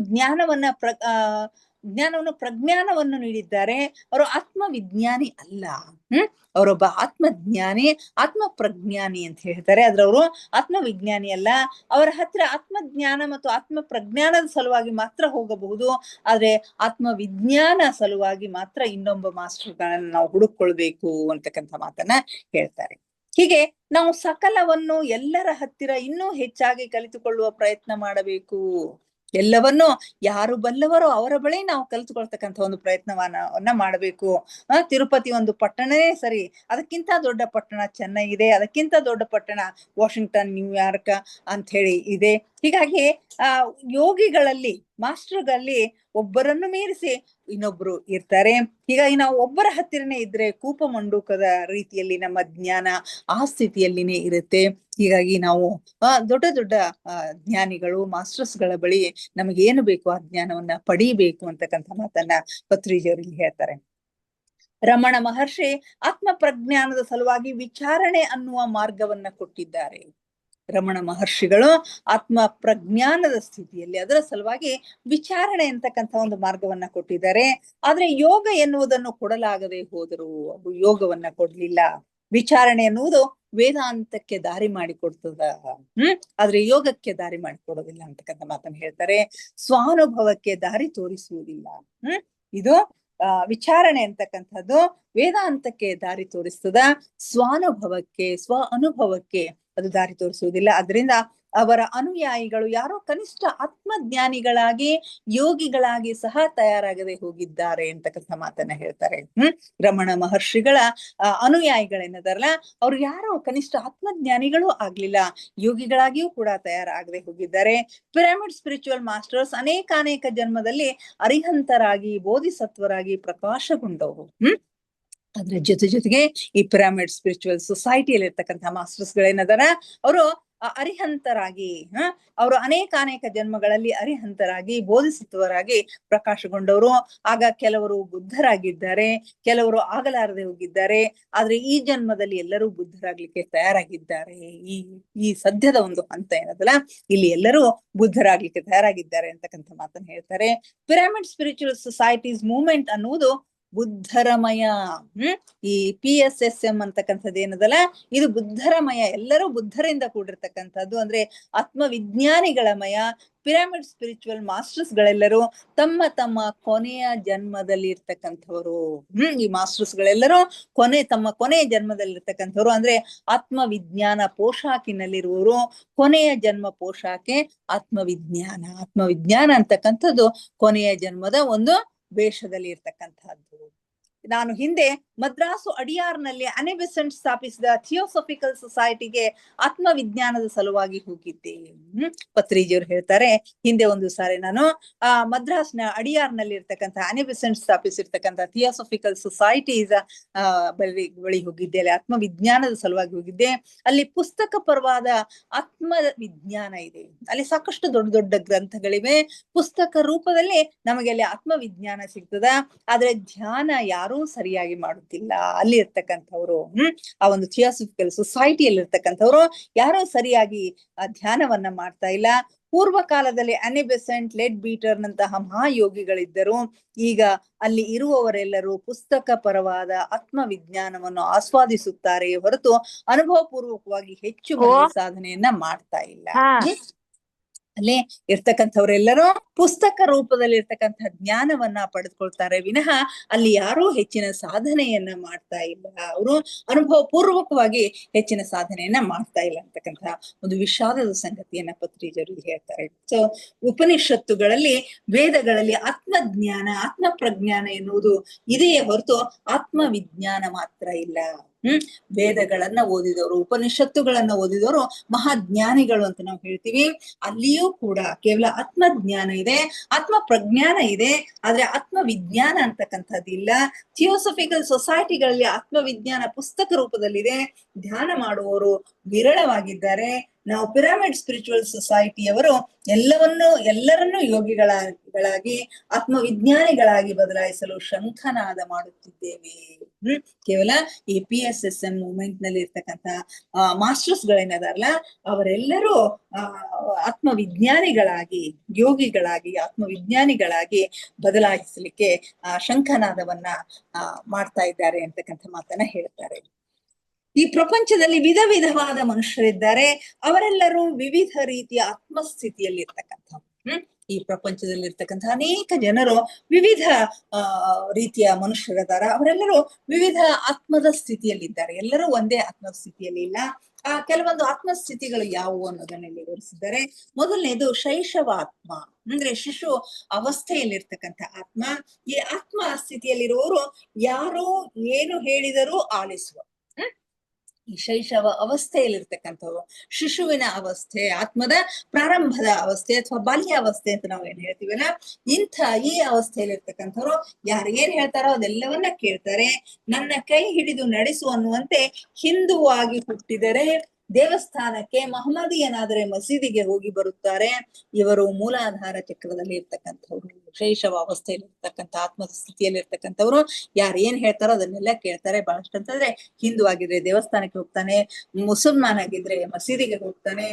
A: ಪ್ರಜ್ಞಾನವನ್ನು ನೀಡಿದ್ದಾರೆ. ಅವರು ಆತ್ಮವಿಜ್ಞಾನಿ ಅಲ್ಲ. ಅವರೊಬ್ಬ ಆತ್ಮಜ್ಞಾನಿ, ಆತ್ಮ ಪ್ರಜ್ಞಾನಿ ಅಂತ ಹೇಳ್ತಾರೆ. ಆದ್ರೆ ಅವರು ಆತ್ಮವಿಜ್ಞಾನಿ ಅಲ್ಲ. ಅವರ ಹತ್ರ ಆತ್ಮಜ್ಞಾನ ಮತ್ತು ಆತ್ಮ ಪ್ರಜ್ಞಾನದ ಸಲುವಾಗಿ ಮಾತ್ರ ಹೋಗಬಹುದು, ಆದ್ರೆ ಆತ್ಮವಿಜ್ಞಾನ ಸಲುವಾಗಿ ಮಾತ್ರ ಇನ್ನೊಬ್ಬ ಮಾಸ್ಟರ್ಗಳನ್ನ ನಾವು ಹುಡುಕೊಳ್ಬೇಕು ಅಂತಕ್ಕಂಥ ಮಾತನ್ನ ಹೇಳ್ತಾರೆ. ಹೀಗೆ ನಾವು ಸಕಲವನ್ನು ಎಲ್ಲರ ಹತ್ತಿರ ಇನ್ನೂ ಹೆಚ್ಚಾಗಿ ಕಲಿತುಕೊಳ್ಳುವ ಪ್ರಯತ್ನ ಮಾಡಬೇಕು. ಎಲ್ಲವನ್ನು ಯಾರು ಬಲ್ಲವರೋ ಅವರ ಬಳಿ ನಾವು ಕಲಿತುಕೊಳ್ತಕ್ಕಂಥ ಒಂದು ಪ್ರಯತ್ನವನ್ನ ಮಾಡಬೇಕು. ತಿರುಪತಿ ಒಂದು ಪಟ್ಟಣನೇ ಸರಿ, ಅದಕ್ಕಿಂತ ದೊಡ್ಡ ಪಟ್ಟಣ ಚೆನ್ನೈ ಇದೆ, ಅದಕ್ಕಿಂತ ದೊಡ್ಡ ಪಟ್ಟಣ ವಾಷಿಂಗ್ಟನ್, ನ್ಯೂಯಾರ್ಕ್ ಅಂತ ಹೇಳಿ ಇದೆ. ಹೀಗಾಗಿ ಯೋಗಿಗಳಲ್ಲಿ, ಮಾಸ್ಟರ್ಗಳಲ್ಲಿ ಒಬ್ಬರನ್ನು ಮೀರಿಸಿ ಇನ್ನೊಬ್ರು ಇರ್ತಾರೆ. ಹೀಗಾಗಿ ನಾವು ಒಬ್ಬರ ಹತ್ತಿರನೇ ಇದ್ರೆ ಕೂಪ ಮಂಡೂಕದ ರೀತಿಯಲ್ಲಿ ನಮ್ಮ ಜ್ಞಾನ ಆ ಸ್ಥಿತಿಯಲ್ಲಿನೇ ಇರುತ್ತೆ. ಹೀಗಾಗಿ ನಾವು ದೊಡ್ಡ ದೊಡ್ಡ ಜ್ಞಾನಿಗಳು, ಮಾಸ್ಟರ್ಸ್ಗಳ ಬಳಿ ನಮಗೆ ಏನು ಬೇಕು ಆ ಜ್ಞಾನವನ್ನ ಪಡೀಬೇಕು ಅಂತಕ್ಕಂಥ ಮಾತನ್ನ ಪತ್ರಿಜಿಯವರಿಗೆ ಹೇಳ್ತಾರೆ. ರಮಣ ಮಹರ್ಷಿ ಆತ್ಮ ಪ್ರಜ್ಞಾನದ ಸಲುವಾಗಿ ವಿಚಾರಣೆ ಅನ್ನುವ ಮಾರ್ಗವನ್ನ ಕೊಟ್ಟಿದ್ದಾರೆ. ರಮಣ ಮಹರ್ಷಿಗಳು ಆತ್ಮ ಪ್ರಜ್ಞಾನದ ಸ್ಥಿತಿಯಲ್ಲಿ ಅದರ ಸಲುವಾಗಿ ವಿಚಾರಣೆ ಅಂತಕ್ಕಂಥ ಒಂದು ಮಾರ್ಗವನ್ನ ಕೊಟ್ಟಿದ್ದಾರೆ. ಆದ್ರೆ ಯೋಗ ಎನ್ನುವುದನ್ನು ಕೊಡಲಾಗದೆ ಹೋದರು, ಅದು ಯೋಗವನ್ನ ಕೊಡ್ಲಿಲ್ಲ. ವಿಚಾರಣೆ ಎನ್ನುವುದು ವೇದಾಂತಕ್ಕೆ ದಾರಿ ಮಾಡಿಕೊಡ್ತದ, ಆದ್ರೆ ಯೋಗಕ್ಕೆ ದಾರಿ ಮಾಡಿಕೊಡೋದಿಲ್ಲ ಅಂತಕ್ಕಂಥ ಮಾತನ್ನ ಹೇಳ್ತಾರೆ. ಸ್ವಾನುಭವಕ್ಕೆ ದಾರಿ ತೋರಿಸುವುದಿಲ್ಲ. ಇದು ವಿಚಾರಣೆ ಅಂತಕ್ಕಂಥದ್ದು ವೇದಾಂತಕ್ಕೆ ದಾರಿ ತೋರಿಸ್ತದ, ಸ್ವಾನುಭವಕ್ಕೆ, ಸ್ವ ಅನುಭವಕ್ಕೆ ಅದು ದಾರಿ ತೋರಿಸುವುದಿಲ್ಲ. ಅದರಿಂದ ಅವರ ಅನುಯಾಯಿಗಳು ಯಾರೋ ಕನಿಷ್ಠ ಆತ್ಮಜ್ಞಾನಿಗಳಾಗಿ, ಯೋಗಿಗಳಾಗಿ ಸಹ ತಯಾರಾಗದೆ ಹೋಗಿದ್ದಾರೆ ಅಂತಕ್ಕಂಥ ಮಾತನ್ನ ಹೇಳ್ತಾರೆ. ರಮಣ ಮಹರ್ಷಿಗಳ ಅನುಯಾಯಿಗಳೇನದಾರಲ್ಲ, ಅವ್ರು ಯಾರೋ ಕನಿಷ್ಠ ಆತ್ಮಜ್ಞಾನಿಗಳು ಆಗ್ಲಿಲ್ಲ, ಯೋಗಿಗಳಾಗಿಯೂ ಕೂಡ ತಯಾರಾಗದೆ ಹೋಗಿದ್ದಾರೆ. ಪಿರಮಿಡ್ ಸ್ಪಿರಿಚುವಲ್ ಮಾಸ್ಟರ್ಸ್ ಅನೇಕ ಜನ್ಮದಲ್ಲಿ ಅರಿಹಂತರಾಗಿ, ಬೋಧಿಸತ್ವರಾಗಿ ಪ್ರಕಾಶಗೊಂಡವರು. ಅದ್ರ ಜೊತೆಗೆ ಈ ಪಿರಮಿಡ್ ಸ್ಪಿರಿಚುವಲ್ ಸೊಸೈಟಿಯಲ್ಲಿ ಇರ್ತಕ್ಕಂಥ ಮಾಸ್ಟರ್ಸ್ ಗಳೇನದಾರ, ಅವರು ಅರಿಹಂತರಾಗಿ, ಅವರು ಅನೇಕ ಜನ್ಮಗಳಲ್ಲಿ ಅರಿಹಂತರಾಗಿ, ಬೋಧಿಸತ್ವರಾಗಿ ಪ್ರಕಾಶಗೊಂಡವರು. ಆಗ ಕೆಲವರು ಬುದ್ಧರಾಗಿದ್ದಾರೆ, ಕೆಲವರು ಆಗಲಾರದೆ ಹೋಗಿದ್ದಾರೆ. ಆದ್ರೆ ಈ ಜನ್ಮದಲ್ಲಿ ಎಲ್ಲರೂ ಬುದ್ಧರಾಗ್ಲಿಕ್ಕೆ ತಯಾರಾಗಿದ್ದಾರೆ. ಈ ಸದ್ಯದ ಒಂದು ಹಂತ ಏನದಲ್ಲ, ಇಲ್ಲಿ ಎಲ್ಲರೂ ಬುದ್ಧರಾಗ್ಲಿಕ್ಕೆ ತಯಾರಾಗಿದ್ದಾರೆ ಅಂತಕ್ಕಂಥ ಮಾತನ್ನ ಹೇಳ್ತಾರೆ. ಪಿರಮಿಡ್ ಸ್ಪಿರಿಚುವಲ್ ಸೊಸೈಟೀಸ್ ಮೂವ್ಮೆಂಟ್ ಅನ್ನುವುದು ಬುದ್ಧರಮಯ. ಈ PSSM ಅಂತಕ್ಕಂಥದ್ದು ಏನದಲ್ಲ, ಇದು ಬುದ್ಧರಮಯ, ಎಲ್ಲರೂ ಬುದ್ಧರಿಂದ ಕೂಡಿರ್ತಕ್ಕಂಥದ್ದು, ಅಂದ್ರೆ ಆತ್ಮವಿಜ್ಞಾನಿಗಳಮಯ. ಪಿರಮಿಡ್ ಸ್ಪಿರಿಚುವಲ್ ಮಾಸ್ಟರ್ಸ್ ಗಳೆಲ್ಲರೂ ತಮ್ಮ ಕೊನೆಯ ಜನ್ಮದಲ್ಲಿ ಇರ್ತಕ್ಕಂಥವ್ರು. ಈ ಮಾಸ್ಟರ್ಸ್ ಗಳೆಲ್ಲರೂ ತಮ್ಮ ಕೊನೆಯ ಜನ್ಮದಲ್ಲಿ ಇರ್ತಕ್ಕಂಥವ್ರು, ಅಂದ್ರೆ ಆತ್ಮವಿಜ್ಞಾನ ಪೋಷಾಕಿನಲ್ಲಿರುವವರು. ಕೊನೆಯ ಜನ್ಮ ಪೋಷಾಕೆ ಆತ್ಮವಿಜ್ಞಾನ ಅಂತಕ್ಕಂಥದ್ದು ಕೊನೆಯ ಜನ್ಮದ ಒಂದು ವೇಷದಲ್ಲಿ ಇರ್ತಕ್ಕಂಥದ್ದು. ನಾನು ಹಿಂದೆ ಮದ್ರಾಸು ಅಡಿಯಾರ್ನಲ್ಲಿ ಅನೆಬೆಸೆಂಟ್ ಸ್ಥಾಪಿಸಿದ ಥಿಯೋಸಫಿಕಲ್ ಸೊಸೈಟಿಗೆ ಆತ್ಮವಿಜ್ಞಾನದ ಸಲುವಾಗಿ ಹೋಗಿದ್ದೆ. ಪತ್ರಿಜಿಯವರು ಹೇಳ್ತಾರೆ, ಹಿಂದೆ ಒಂದು ಸಾರಿ ನಾನು ಮದ್ರಾಸ್ನ ಅಡಿಯಾರ್ನಲ್ಲಿ ಇರ್ತಕ್ಕಂಥ ಅನೆಬೆಸೆಂಟ್ ಸ್ಥಾಪಿಸಿರ್ತಕ್ಕಂಥ ಥಿಯೋಸಫಿಕಲ್ ಸೊಸೈಟೀಸ್ ಬಳಿ ಹೋಗಿದ್ದೆ. ಅಲ್ಲಿ ಆತ್ಮವಿಜ್ಞಾನದ ಸಲುವಾಗಿ ಹೋಗಿದ್ದೆ. ಅಲ್ಲಿ ಪುಸ್ತಕ ಪರವಾದ ಆತ್ಮವಿಜ್ಞಾನ ಇದೆ. ಅಲ್ಲಿ ಸಾಕಷ್ಟು ದೊಡ್ಡ ದೊಡ್ಡ ಗ್ರಂಥಗಳಿವೆ. ಪುಸ್ತಕ ರೂಪದಲ್ಲಿ ನಮಗೆ ಅಲ್ಲಿ ಆತ್ಮವಿಜ್ಞಾನ ಸಿಗ್ತದ. ಆದ್ರೆ ಧ್ಯಾನ ಯಾರೂ ಸರಿಯಾಗಿ ಮಾಡುತ್ತಿಲ್ಲ. ಅಲ್ಲಿ ಇರ್ತಕ್ಕಂಥವ್ರು, ಆ ಒಂದು ಥಿಯೋಸಫಿಕಲ್ ಸೊಸೈಟಿಯಲ್ಲಿ ಇರ್ತಕ್ಕಂಥವ್ರು ಯಾರೋ ಸರಿಯಾಗಿ ಧ್ಯಾನವನ್ನ ಮಾಡ್ತಾ ಇಲ್ಲ. ಪೂರ್ವ ಕಾಲದಲ್ಲಿ ಅನೆಬೆಸೆಂಟ್, ಲೆಡ್ ಬೀಟರ್ ನಂತಹ ಮಹಾಯೋಗಿಗಳಿದ್ದರು. ಈಗ ಅಲ್ಲಿ ಇರುವವರೆಲ್ಲರೂ ಪುಸ್ತಕ ಪರವಾದ ಆತ್ಮವಿಜ್ಞಾನವನ್ನು ಆಸ್ವಾದಿಸುತ್ತಾರೆ ಹೊರತು ಅನುಭವ ಪೂರ್ವಕವಾಗಿ ಹೆಚ್ಚು ಸಾಧನೆಯನ್ನ ಮಾಡ್ತಾ ಇಲ್ಲ. ಅಲ್ಲಿ ಇರ್ತಕ್ಕಂಥವ್ರೆಲ್ಲರೂ ಪುಸ್ತಕ ರೂಪದಲ್ಲಿ ಇರ್ತಕ್ಕಂಥ ಜ್ಞಾನವನ್ನ ಪಡೆದುಕೊಳ್ತಾರೆ ವಿನಃ ಅಲ್ಲಿ ಯಾರೂ ಹೆಚ್ಚಿನ ಸಾಧನೆಯನ್ನ ಮಾಡ್ತಾ ಇಲ್ಲ. ಅವರು ಅನುಭವ ಪೂರ್ವಕವಾಗಿ ಹೆಚ್ಚಿನ ಸಾಧನೆಯನ್ನ ಮಾಡ್ತಾ ಇಲ್ಲ ಅಂತಕ್ಕಂಥ ಒಂದು ವಿಷಾದದ ಸಂಗತಿಯನ್ನ ಪತ್ರಿಜಿಯವರು ಹೇಳ್ತಾರೆ. ಸೊ ಉಪನಿಷತ್ತುಗಳಲ್ಲಿ, ವೇದಗಳಲ್ಲಿ ಆತ್ಮಜ್ಞಾನ, ಆತ್ಮ ಪ್ರಜ್ಞಾನ ಎನ್ನುವುದು ಇದೆಯೇ ಹೊರತು ಆತ್ಮವಿಜ್ಞಾನ ಮಾತ್ರ ಇಲ್ಲ. ವೇದಗಳನ್ನ ಓದಿದವರು, ಉಪನಿಷತ್ತುಗಳನ್ನ ಓದಿದವರು ಮಹಾಜ್ಞಾನಿಗಳು ಅಂತ ನಾವು ಹೇಳ್ತೀವಿ. ಅಲ್ಲಿಯೂ ಕೂಡ ಕೇವಲ ಆತ್ಮಜ್ಞಾನ ಇದೆ, ಆತ್ಮ ಪ್ರಜ್ಞಾನ ಇದೆ, ಆದ್ರೆ ಆತ್ಮವಿಜ್ಞಾನ ಅಂತಕ್ಕಂಥದ್ದಿಲ್ಲ. ಥಿಯೋಸಫಿಕಲ್ ಸೊಸೈಟಿಗಳಲ್ಲಿ ಆತ್ಮವಿಜ್ಞಾನ ಪುಸ್ತಕ ರೂಪದಲ್ಲಿದೆ. ಧ್ಯಾನ ಮಾಡುವವರು ವಿರಳವಾಗಿದ್ದಾರೆ. ನಾವು ಪಿರಮಿಡ್ ಸ್ಪಿರಿಚುವಲ್ ಸೊಸೈಟಿಯವರು ಎಲ್ಲರನ್ನೂ ಯೋಗಿಗಳಾಗಿ ಆತ್ಮವಿಜ್ಞಾನಿಗಳಾಗಿ ಬದಲಾಯಿಸಲು ಶಂಖನಾದ ಮಾಡುತ್ತಿದ್ದೇವೆ. ಕೇವಲ ಈ PSSM ಮೂವ್ಮೆಂಟ್ ನಲ್ಲಿ ಇರ್ತಕ್ಕಂಥ ಮಾಸ್ಟರ್ಸ್ ಗಳೇನದಾರಲ್ಲ ಅವರೆಲ್ಲರೂ ಆತ್ಮವಿಜ್ಞಾನಿಗಳಾಗಿ, ಯೋಗಿಗಳಾಗಿ, ಆತ್ಮವಿಜ್ಞಾನಿಗಳಾಗಿ ಬದಲಾಯಿಸಲಿಕ್ಕೆ ಶಂಖನಾದವನ್ನ ಮಾಡ್ತಾ ಇದ್ದಾರೆ ಅಂತಕ್ಕಂಥ ಮಾತನ್ನ ಹೇಳ್ತಾರೆ. ಈ ಪ್ರಪಂಚದಲ್ಲಿ ವಿಧ ವಿಧವಾದ ಮನುಷ್ಯರಿದ್ದಾರೆ, ಅವರೆಲ್ಲರೂ ವಿವಿಧ ರೀತಿಯ ಆತ್ಮಸ್ಥಿತಿಯಲ್ಲಿ ಇರ್ತಕ್ಕಂಥವ್ರು. ಈ ಪ್ರಪಂಚದಲ್ಲಿ ಇರ್ತಕ್ಕಂಥ ಅನೇಕ ಜನರು ವಿವಿಧ ರೀತಿಯ ಮನುಷ್ಯರಿದ್ದಾರೆ, ಅವರೆಲ್ಲರೂ ವಿವಿಧ ಆತ್ಮದ ಸ್ಥಿತಿಯಲ್ಲಿದ್ದಾರೆ. ಎಲ್ಲರೂ ಒಂದೇ ಆತ್ಮದ ಸ್ಥಿತಿಯಲ್ಲಿ ಇಲ್ಲ. ಕೆಲವೊಂದು ಆತ್ಮಸ್ಥಿತಿಗಳು ಯಾವುವು ಅನ್ನೋದನ್ನ ವಿವರಿಸಿದ್ದಾರೆ. ಮೊದಲನೇದು ಶೈಶವಾತ್ಮ, ಅಂದ್ರೆ ಶಿಶು ಅವಸ್ಥೆಯಲ್ಲಿರ್ತಕ್ಕಂಥ ಆತ್ಮ. ಈ ಆತ್ಮ ಸ್ಥಿತಿಯಲ್ಲಿರುವವರು ಯಾರು ಏನು ಹೇಳಿದರೂ ಆಲಿಸುವ, ಈ ಶೈಶವ ಅವಸ್ಥೆಯಲ್ಲಿರ್ತಕ್ಕಂಥವ್ರು, ಶಿಶುವಿನ ಅವಸ್ಥೆ, ಆತ್ಮದ ಪ್ರಾರಂಭದ ಅವಸ್ಥೆ ಅಥವಾ ಬಾಲ್ಯಾವಸ್ಥೆ ಅಂತ ನಾವು ಏನ್ ಹೇಳ್ತೀವಲ್ಲ, ಈ ಅವಸ್ಥೆಯಲ್ಲಿರ್ತಕ್ಕಂಥವ್ರು ಯಾರು ಏನ್ ಹೇಳ್ತಾರೋ ಅದೆಲ್ಲವನ್ನ ಕೇಳ್ತಾರೆ. ನನ್ನ ಕೈ ಹಿಡಿದು ನಡೆಸು ಅನ್ನುವಂತೆ ಹಿಂದುವಾಗಿ ಹುಟ್ಟಿದರೆ ದೇವಸ್ಥಾನಕ್ಕೆ, ಮಹಮ್ಮದಿಯನಾದರೆ ಮಸೀದಿಗೆ ಹೋಗಿ ಬರುತ್ತಾರೆ. ಇವರು ಮೂಲಾಧಾರ ಚಕ್ರದಲ್ಲಿ ಇರ್ತಕ್ಕಂಥವ್ರು, ಶೈಶವ ಅವಸ್ಥೆಯಲ್ಲಿ ಇರ್ತಕ್ಕಂಥ ಆತ್ಮದ ಸ್ಥಿತಿಯಲ್ಲಿ ಇರ್ತಕ್ಕಂಥವ್ರು ಯಾರು ಏನ್ ಹೇಳ್ತಾರೋ ಅದನ್ನೆಲ್ಲ ಕೇಳ್ತಾರೆ. ಬಹಳಷ್ಟು ಅಂತಂದ್ರೆ ಹಿಂದೂ ಆಗಿದ್ರೆ ದೇವಸ್ಥಾನಕ್ಕೆ ಹೋಗ್ತಾನೆ, ಮುಸಲ್ಮಾನ್ ಆಗಿದ್ರೆ ಮಸೀದಿಗೆ ಹೋಗ್ತಾನೆ.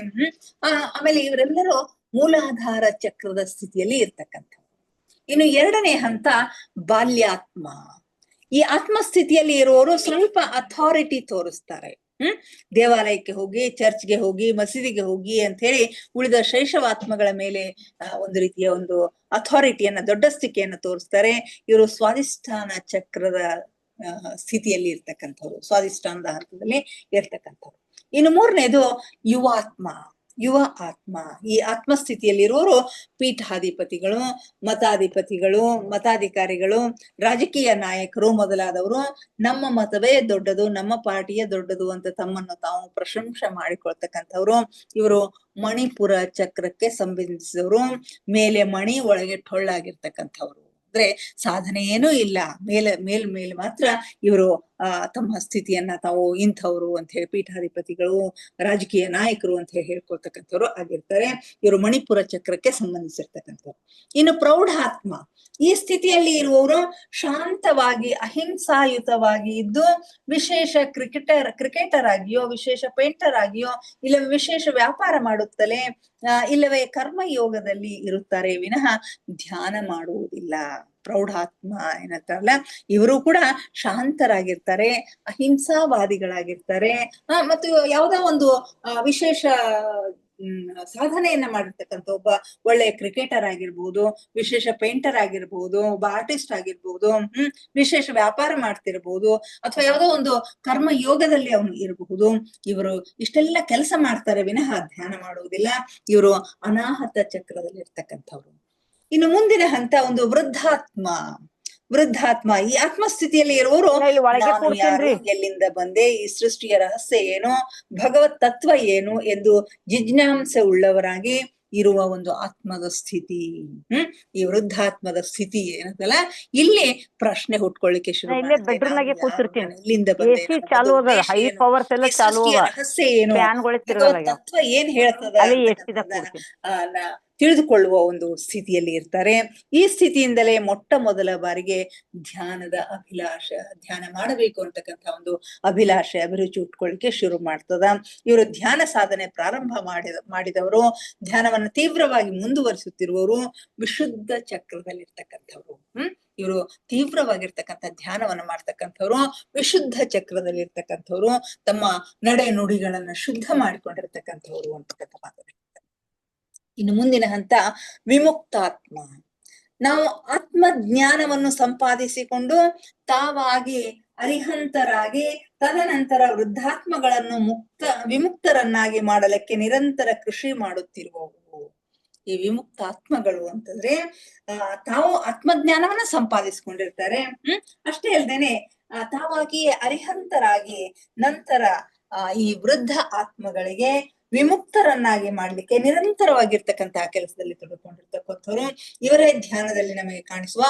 A: ಆಮೇಲೆ ಇವರೆಲ್ಲರೂ ಮೂಲಾಧಾರ ಚಕ್ರದ ಸ್ಥಿತಿಯಲ್ಲಿ ಇರ್ತಕ್ಕಂಥವ್ರು. ಇನ್ನು ಎರಡನೇ ಹಂತ ಬಾಲ್ಯಾತ್ಮ. ಈ ಆತ್ಮಸ್ಥಿತಿಯಲ್ಲಿ ಇರುವವರು ಸ್ವಲ್ಪ ಅಥಾರಿಟಿ ತೋರಿಸ್ತಾರೆ. ದೇವಾಲಯಕ್ಕೆ ಹೋಗಿ, ಚರ್ಚ್ಗೆ ಹೋಗಿ, ಮಸೀದಿಗೆ ಹೋಗಿ ಅಂತ ಹೇಳಿ ಉಳಿದ ಶೈಶವಾತ್ಮಗಳ ಮೇಲೆ ಒಂದು ರೀತಿಯ ಒಂದು ಅಥಾರಿಟಿಯನ್ನ, ದೊಡ್ಡಸ್ತಿಕೆಯನ್ನ ತೋರಿಸ್ತಾರೆ. ಇವರು ಸ್ವಾಧಿಷ್ಠಾನ ಚಕ್ರದ ಸ್ಥಿತಿಯಲ್ಲಿ ಇರ್ತಕ್ಕಂಥವ್ರು, ಸ್ವಾಧಿಷ್ಠಾನದ ಹಂತದಲ್ಲಿ ಇರ್ತಕ್ಕಂಥವ್ರು. ಇನ್ನು ಮೂರನೇದು ಯುವಾತ್ಮ, ಯುವ ಆತ್ಮ. ಈ ಆತ್ಮಸ್ಥಿತಿಯಲ್ಲಿರುವವರು ಪೀಠಾಧಿಪತಿಗಳು, ಮತಾಧಿಪತಿಗಳು, ಮತಾಧಿಕಾರಿಗಳು, ರಾಜಕೀಯ ನಾಯಕರು ಮೊದಲಾದವರು. ನಮ್ಮ ಮತವೇ ದೊಡ್ಡದು, ನಮ್ಮ ಪಾರ್ಟಿಯೇ ದೊಡ್ಡದು ಅಂತ ತಮ್ಮನ್ನು ತಾವು ಪ್ರಶಂಸೆ ಮಾಡಿಕೊಳ್ತಕ್ಕಂಥವ್ರು. ಇವರು ಮಣಿಪುರ ಚಕ್ರಕ್ಕೆ ಸಂಬಂಧಿಸಿದವರು. ಮೇಲೆ ಮಣಿ, ಒಳಗೆ ಟೊಳ್ಳಾಗಿರ್ತಕ್ಕಂಥವ್ರು. ಅಂದ್ರೆ ಸಾಧನೆ ಏನೂ ಇಲ್ಲ, ಮೇಲ್ ಮಾತ್ರ ಇವರು ತಮ್ಮ ಸ್ಥಿತಿಯನ್ನ ತಾವು ಇಂಥವ್ರು ಅಂತ ಹೇಳಿ ಪೀಠಾಧಿಪತಿಗಳು, ರಾಜಕೀಯ ನಾಯಕರು ಅಂತ ಹೇಳಿ ಹೇಳ್ಕೊಳ್ತಕ್ಕಂಥವ್ರು ಆಗಿರ್ತಾರೆ. ಇವರು ಮಣಿಪುರ ಚಕ್ರಕ್ಕೆ ಸಂಬಂಧಿಸಿರ್ತಕ್ಕಂಥವ್ರು. ಇನ್ನು ಪ್ರೌಢಾತ್ಮ, ಈ ಸ್ಥಿತಿಯಲ್ಲಿ ಇರುವವರು ಶಾಂತವಾಗಿ, ಅಹಿಂಸಾಯುತವಾಗಿ ಇದ್ದು ವಿಶೇಷ ಕ್ರಿಕೆಟರ್ ಆಗಿಯೋ, ವಿಶೇಷ ಪೇಂಟರ್ ಆಗಿಯೋ, ಇಲ್ಲ ವಿಶೇಷ ವ್ಯಾಪಾರ ಮಾಡುತ್ತಲೇ, ಇಲ್ಲವೇ ಕರ್ಮಯೋಗದಲ್ಲಿ ಇರುತ್ತಾರೆ ವಿನಃ ಧ್ಯಾನ ಮಾಡುವುದಿಲ್ಲ. ಪ್ರೌಢಾತ್ಮ ಏನಂತಾರಲ್ಲ, ಇವರು ಕೂಡ ಶಾಂತರಾಗಿರ್ತಾರೆ, ಅಹಿಂಸಾವಾದಿಗಳಾಗಿರ್ತಾರೆ. ಮತ್ತು ಯಾವುದೋ ಒಂದು ವಿಶೇಷ ಸಾಧನೆಯನ್ನ ಮಾಡಿರ್ತಕ್ಕಂಥ ಒಬ್ಬ ಒಳ್ಳೆ ಕ್ರಿಕೆಟರ್ ಆಗಿರ್ಬೋದು, ವಿಶೇಷ ಪೇಂಟರ್ ಆಗಿರ್ಬೋದು, ಒಬ್ಬ ಆರ್ಟಿಸ್ಟ್ ಆಗಿರ್ಬೋದು, ವಿಶೇಷ ವ್ಯಾಪಾರ ಮಾಡ್ತಿರ್ಬೋದು, ಅಥವಾ ಯಾವುದೋ ಒಂದು ಕರ್ಮ ಯೋಗದಲ್ಲಿ ಅವನು ಇರಬಹುದು. ಇವರು ಇಷ್ಟೆಲ್ಲ ಕೆಲಸ ಮಾಡ್ತಾರೆ ವಿನಃ ಧ್ಯಾನ ಮಾಡುವುದಿಲ್ಲ. ಇವರು ಅನಾಹತ ಚಕ್ರದಲ್ಲಿ ಇರ್ತಕ್ಕಂಥವ್ರು. ಇನ್ನು ಮುಂದಿನ ಹಂತ ಒಂದು ವೃದ್ಧಾತ್ಮ. ಈ ಆತ್ಮಸ್ಥಿತಿಯಲ್ಲಿ ಇರುವವರು ನಾನು ಯಾರು, ಎಲ್ಲಿಂದ ಬಂದೆ, ಈ ಸೃಷ್ಟಿಯ ರಹಸ್ಯ ಏನು, ಭಗವತ್ ತತ್ವ ಏನು ಎಂದು ಜಿಜ್ಞಾಸೆ ಉಳ್ಳವರಾಗಿ ಇರುವ ಒಂದು ಆತ್ಮದ ಸ್ಥಿತಿ. ಈ ವೃದ್ಧಾತ್ಮದ ಸ್ಥಿತಿ ಏನಂತಲ್ಲ, ಇಲ್ಲಿ ಪ್ರಶ್ನೆ ಹುಟ್ಕೊಳ್ಳಿಕ್ಕೆ ಶುರು ಮಾಡುತ್ತೆ. ಎಲ್ಲಿಂದ ಬಂದೆ, ರಹಸ್ಯ ಏನು, ಭಗವತ್ ತತ್ವ ಏನ್ ಹೇಳ್ತದ ತಿಳಿದುಕೊಳ್ಳುವ ಒಂದು ಸ್ಥಿತಿಯಲ್ಲಿ ಇರ್ತಾರೆ. ಈ ಸ್ಥಿತಿಯಿಂದಲೇ ಮೊಟ್ಟ ಮೊದಲ ಬಾರಿಗೆ ಧ್ಯಾನ ಮಾಡಬೇಕು ಅಂತಕ್ಕಂಥ ಒಂದು ಅಭಿರುಚಿ ಉಟ್ಕೊಳ್ಳಿಕ್ಕೆ ಶುರು ಮಾಡ್ತದ. ಇವರು ಧ್ಯಾನ ಸಾಧನೆ ಪ್ರಾರಂಭ ಮಾಡಿದವರು, ಧ್ಯಾನವನ್ನು ತೀವ್ರವಾಗಿ ಮುಂದುವರಿಸುತ್ತಿರುವವರು, ವಿಶುದ್ಧ ಚಕ್ರದಲ್ಲಿರ್ತಕ್ಕಂಥವ್ರು. ಇವರು ತೀವ್ರವಾಗಿರ್ತಕ್ಕಂಥ ಧ್ಯಾನವನ್ನು ಮಾಡ್ತಕ್ಕಂಥವ್ರು, ವಿಶುದ್ಧ ಚಕ್ರದಲ್ಲಿ ಇರ್ತಕ್ಕಂಥವ್ರು, ತಮ್ಮ ನಡೆ ನುಡಿಗಳನ್ನ ಶುದ್ಧ ಮಾಡಿಕೊಂಡಿರ್ತಕ್ಕಂಥವ್ರು ಅಂತಕ್ಕಂಥ ಮಾತನ್ನ. ಇನ್ನು ಮುಂದಿನ ಹಂತ ವಿಮುಕ್ತಾತ್ಮ. ನಾವು ಆತ್ಮಜ್ಞಾನವನ್ನು ಸಂಪಾದಿಸಿಕೊಂಡು ತಾವಾಗಿ ಅರಿಹಂತರಾಗಿ ತದನಂತರ ವೃದ್ಧಾತ್ಮಗಳನ್ನು ವಿಮುಕ್ತರನ್ನಾಗಿ ಮಾಡಲಿಕ್ಕೆ ನಿರಂತರ ಕೃಷಿ ಮಾಡುತ್ತಿರುವವು. ಈ ವಿಮುಕ್ತಾತ್ಮಗಳು ಅಂತಂದ್ರೆ ತಾವು ಆತ್ಮಜ್ಞಾನವನ್ನ ಸಂಪಾದಿಸಿಕೊಂಡಿರ್ತಾರೆ. ಅಷ್ಟೇ ಅಲ್ದೇನೆ ತಾವಾಗಿ ಅರಿಹಂತರಾಗಿ ನಂತರ ಈ ವೃದ್ಧ ಆತ್ಮಗಳಿಗೆ ವಿಮುಕ್ತರನ್ನಾಗಿ ಮಾಡ್ಲಿಕ್ಕೆ ನಿರಂತರವಾಗಿರ್ತಕ್ಕಂತಹ ಕೆಲಸದಲ್ಲಿ ತೊಡಕೊಂಡಿರ್ತಕ್ಕಂಥವ್ರು ಇವರೇ ಧ್ಯಾನದಲ್ಲಿ ನಮಗೆ ಕಾಣಿಸುವ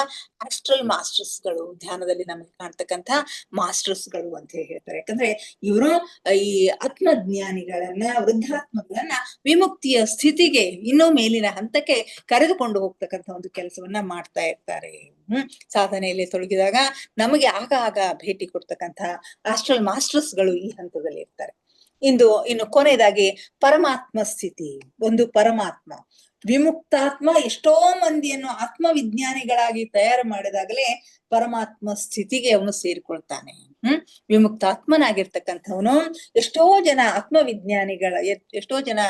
A: ಆಸ್ಟ್ರಲ್ ಮಾಸ್ಟರ್ಸ್ಗಳು, ಧ್ಯಾನದಲ್ಲಿ ನಮಗೆ ಕಾಣ್ತಕ್ಕಂತಹ ಮಾಸ್ಟರ್ಸ್ಗಳು ಅಂತ ಹೇಳ್ತಾರೆ. ಯಾಕಂದ್ರೆ ಇವರು ಈ ಆತ್ಮಜ್ಞಾನಿಗಳನ್ನ, ವೃದ್ಧಾತ್ಮಗಳನ್ನ ವಿಮುಕ್ತಿಯ ಸ್ಥಿತಿಗೆ, ಇನ್ನೂ ಮೇಲಿನ ಹಂತಕ್ಕೆ ಕರೆದುಕೊಂಡು ಹೋಗ್ತಕ್ಕಂಥ ಒಂದು ಕೆಲಸವನ್ನ ಮಾಡ್ತಾ ಇರ್ತಾರೆ. ಸಾಧನೆಯಲ್ಲಿ ತೊಡಗಿದಾಗ ನಮಗೆ ಆಗ ಭೇಟಿ ಕೊಡ್ತಕ್ಕಂಥ ಆಸ್ಟ್ರಲ್ ಮಾಸ್ಟರ್ಸ್ಗಳು ಈ ಹಂತದಲ್ಲಿ ಇರ್ತಾರೆ. ಇನ್ನು ಕೊನೆಯದಾಗಿ ಪರಮಾತ್ಮ ಸ್ಥಿತಿ. ಒಂದು ಪರಮಾತ್ಮ ವಿಮುಕ್ತಾತ್ಮ ಎಷ್ಟೋ ಮಂದಿಯನ್ನು ಆತ್ಮವಿಜ್ಞಾನಿಗಳಾಗಿ ತಯಾರು ಮಾಡಿದಾಗಲೇ ಪರಮಾತ್ಮ ಸ್ಥಿತಿಗೆ ಅವನು ಸೇರಿಕೊಳ್ತಾನೆ. ವಿಮುಕ್ತಾತ್ಮನಾಗಿರ್ತಕ್ಕಂಥವನು ಎಷ್ಟೋ ಜನ ಎಷ್ಟೋ ಜನ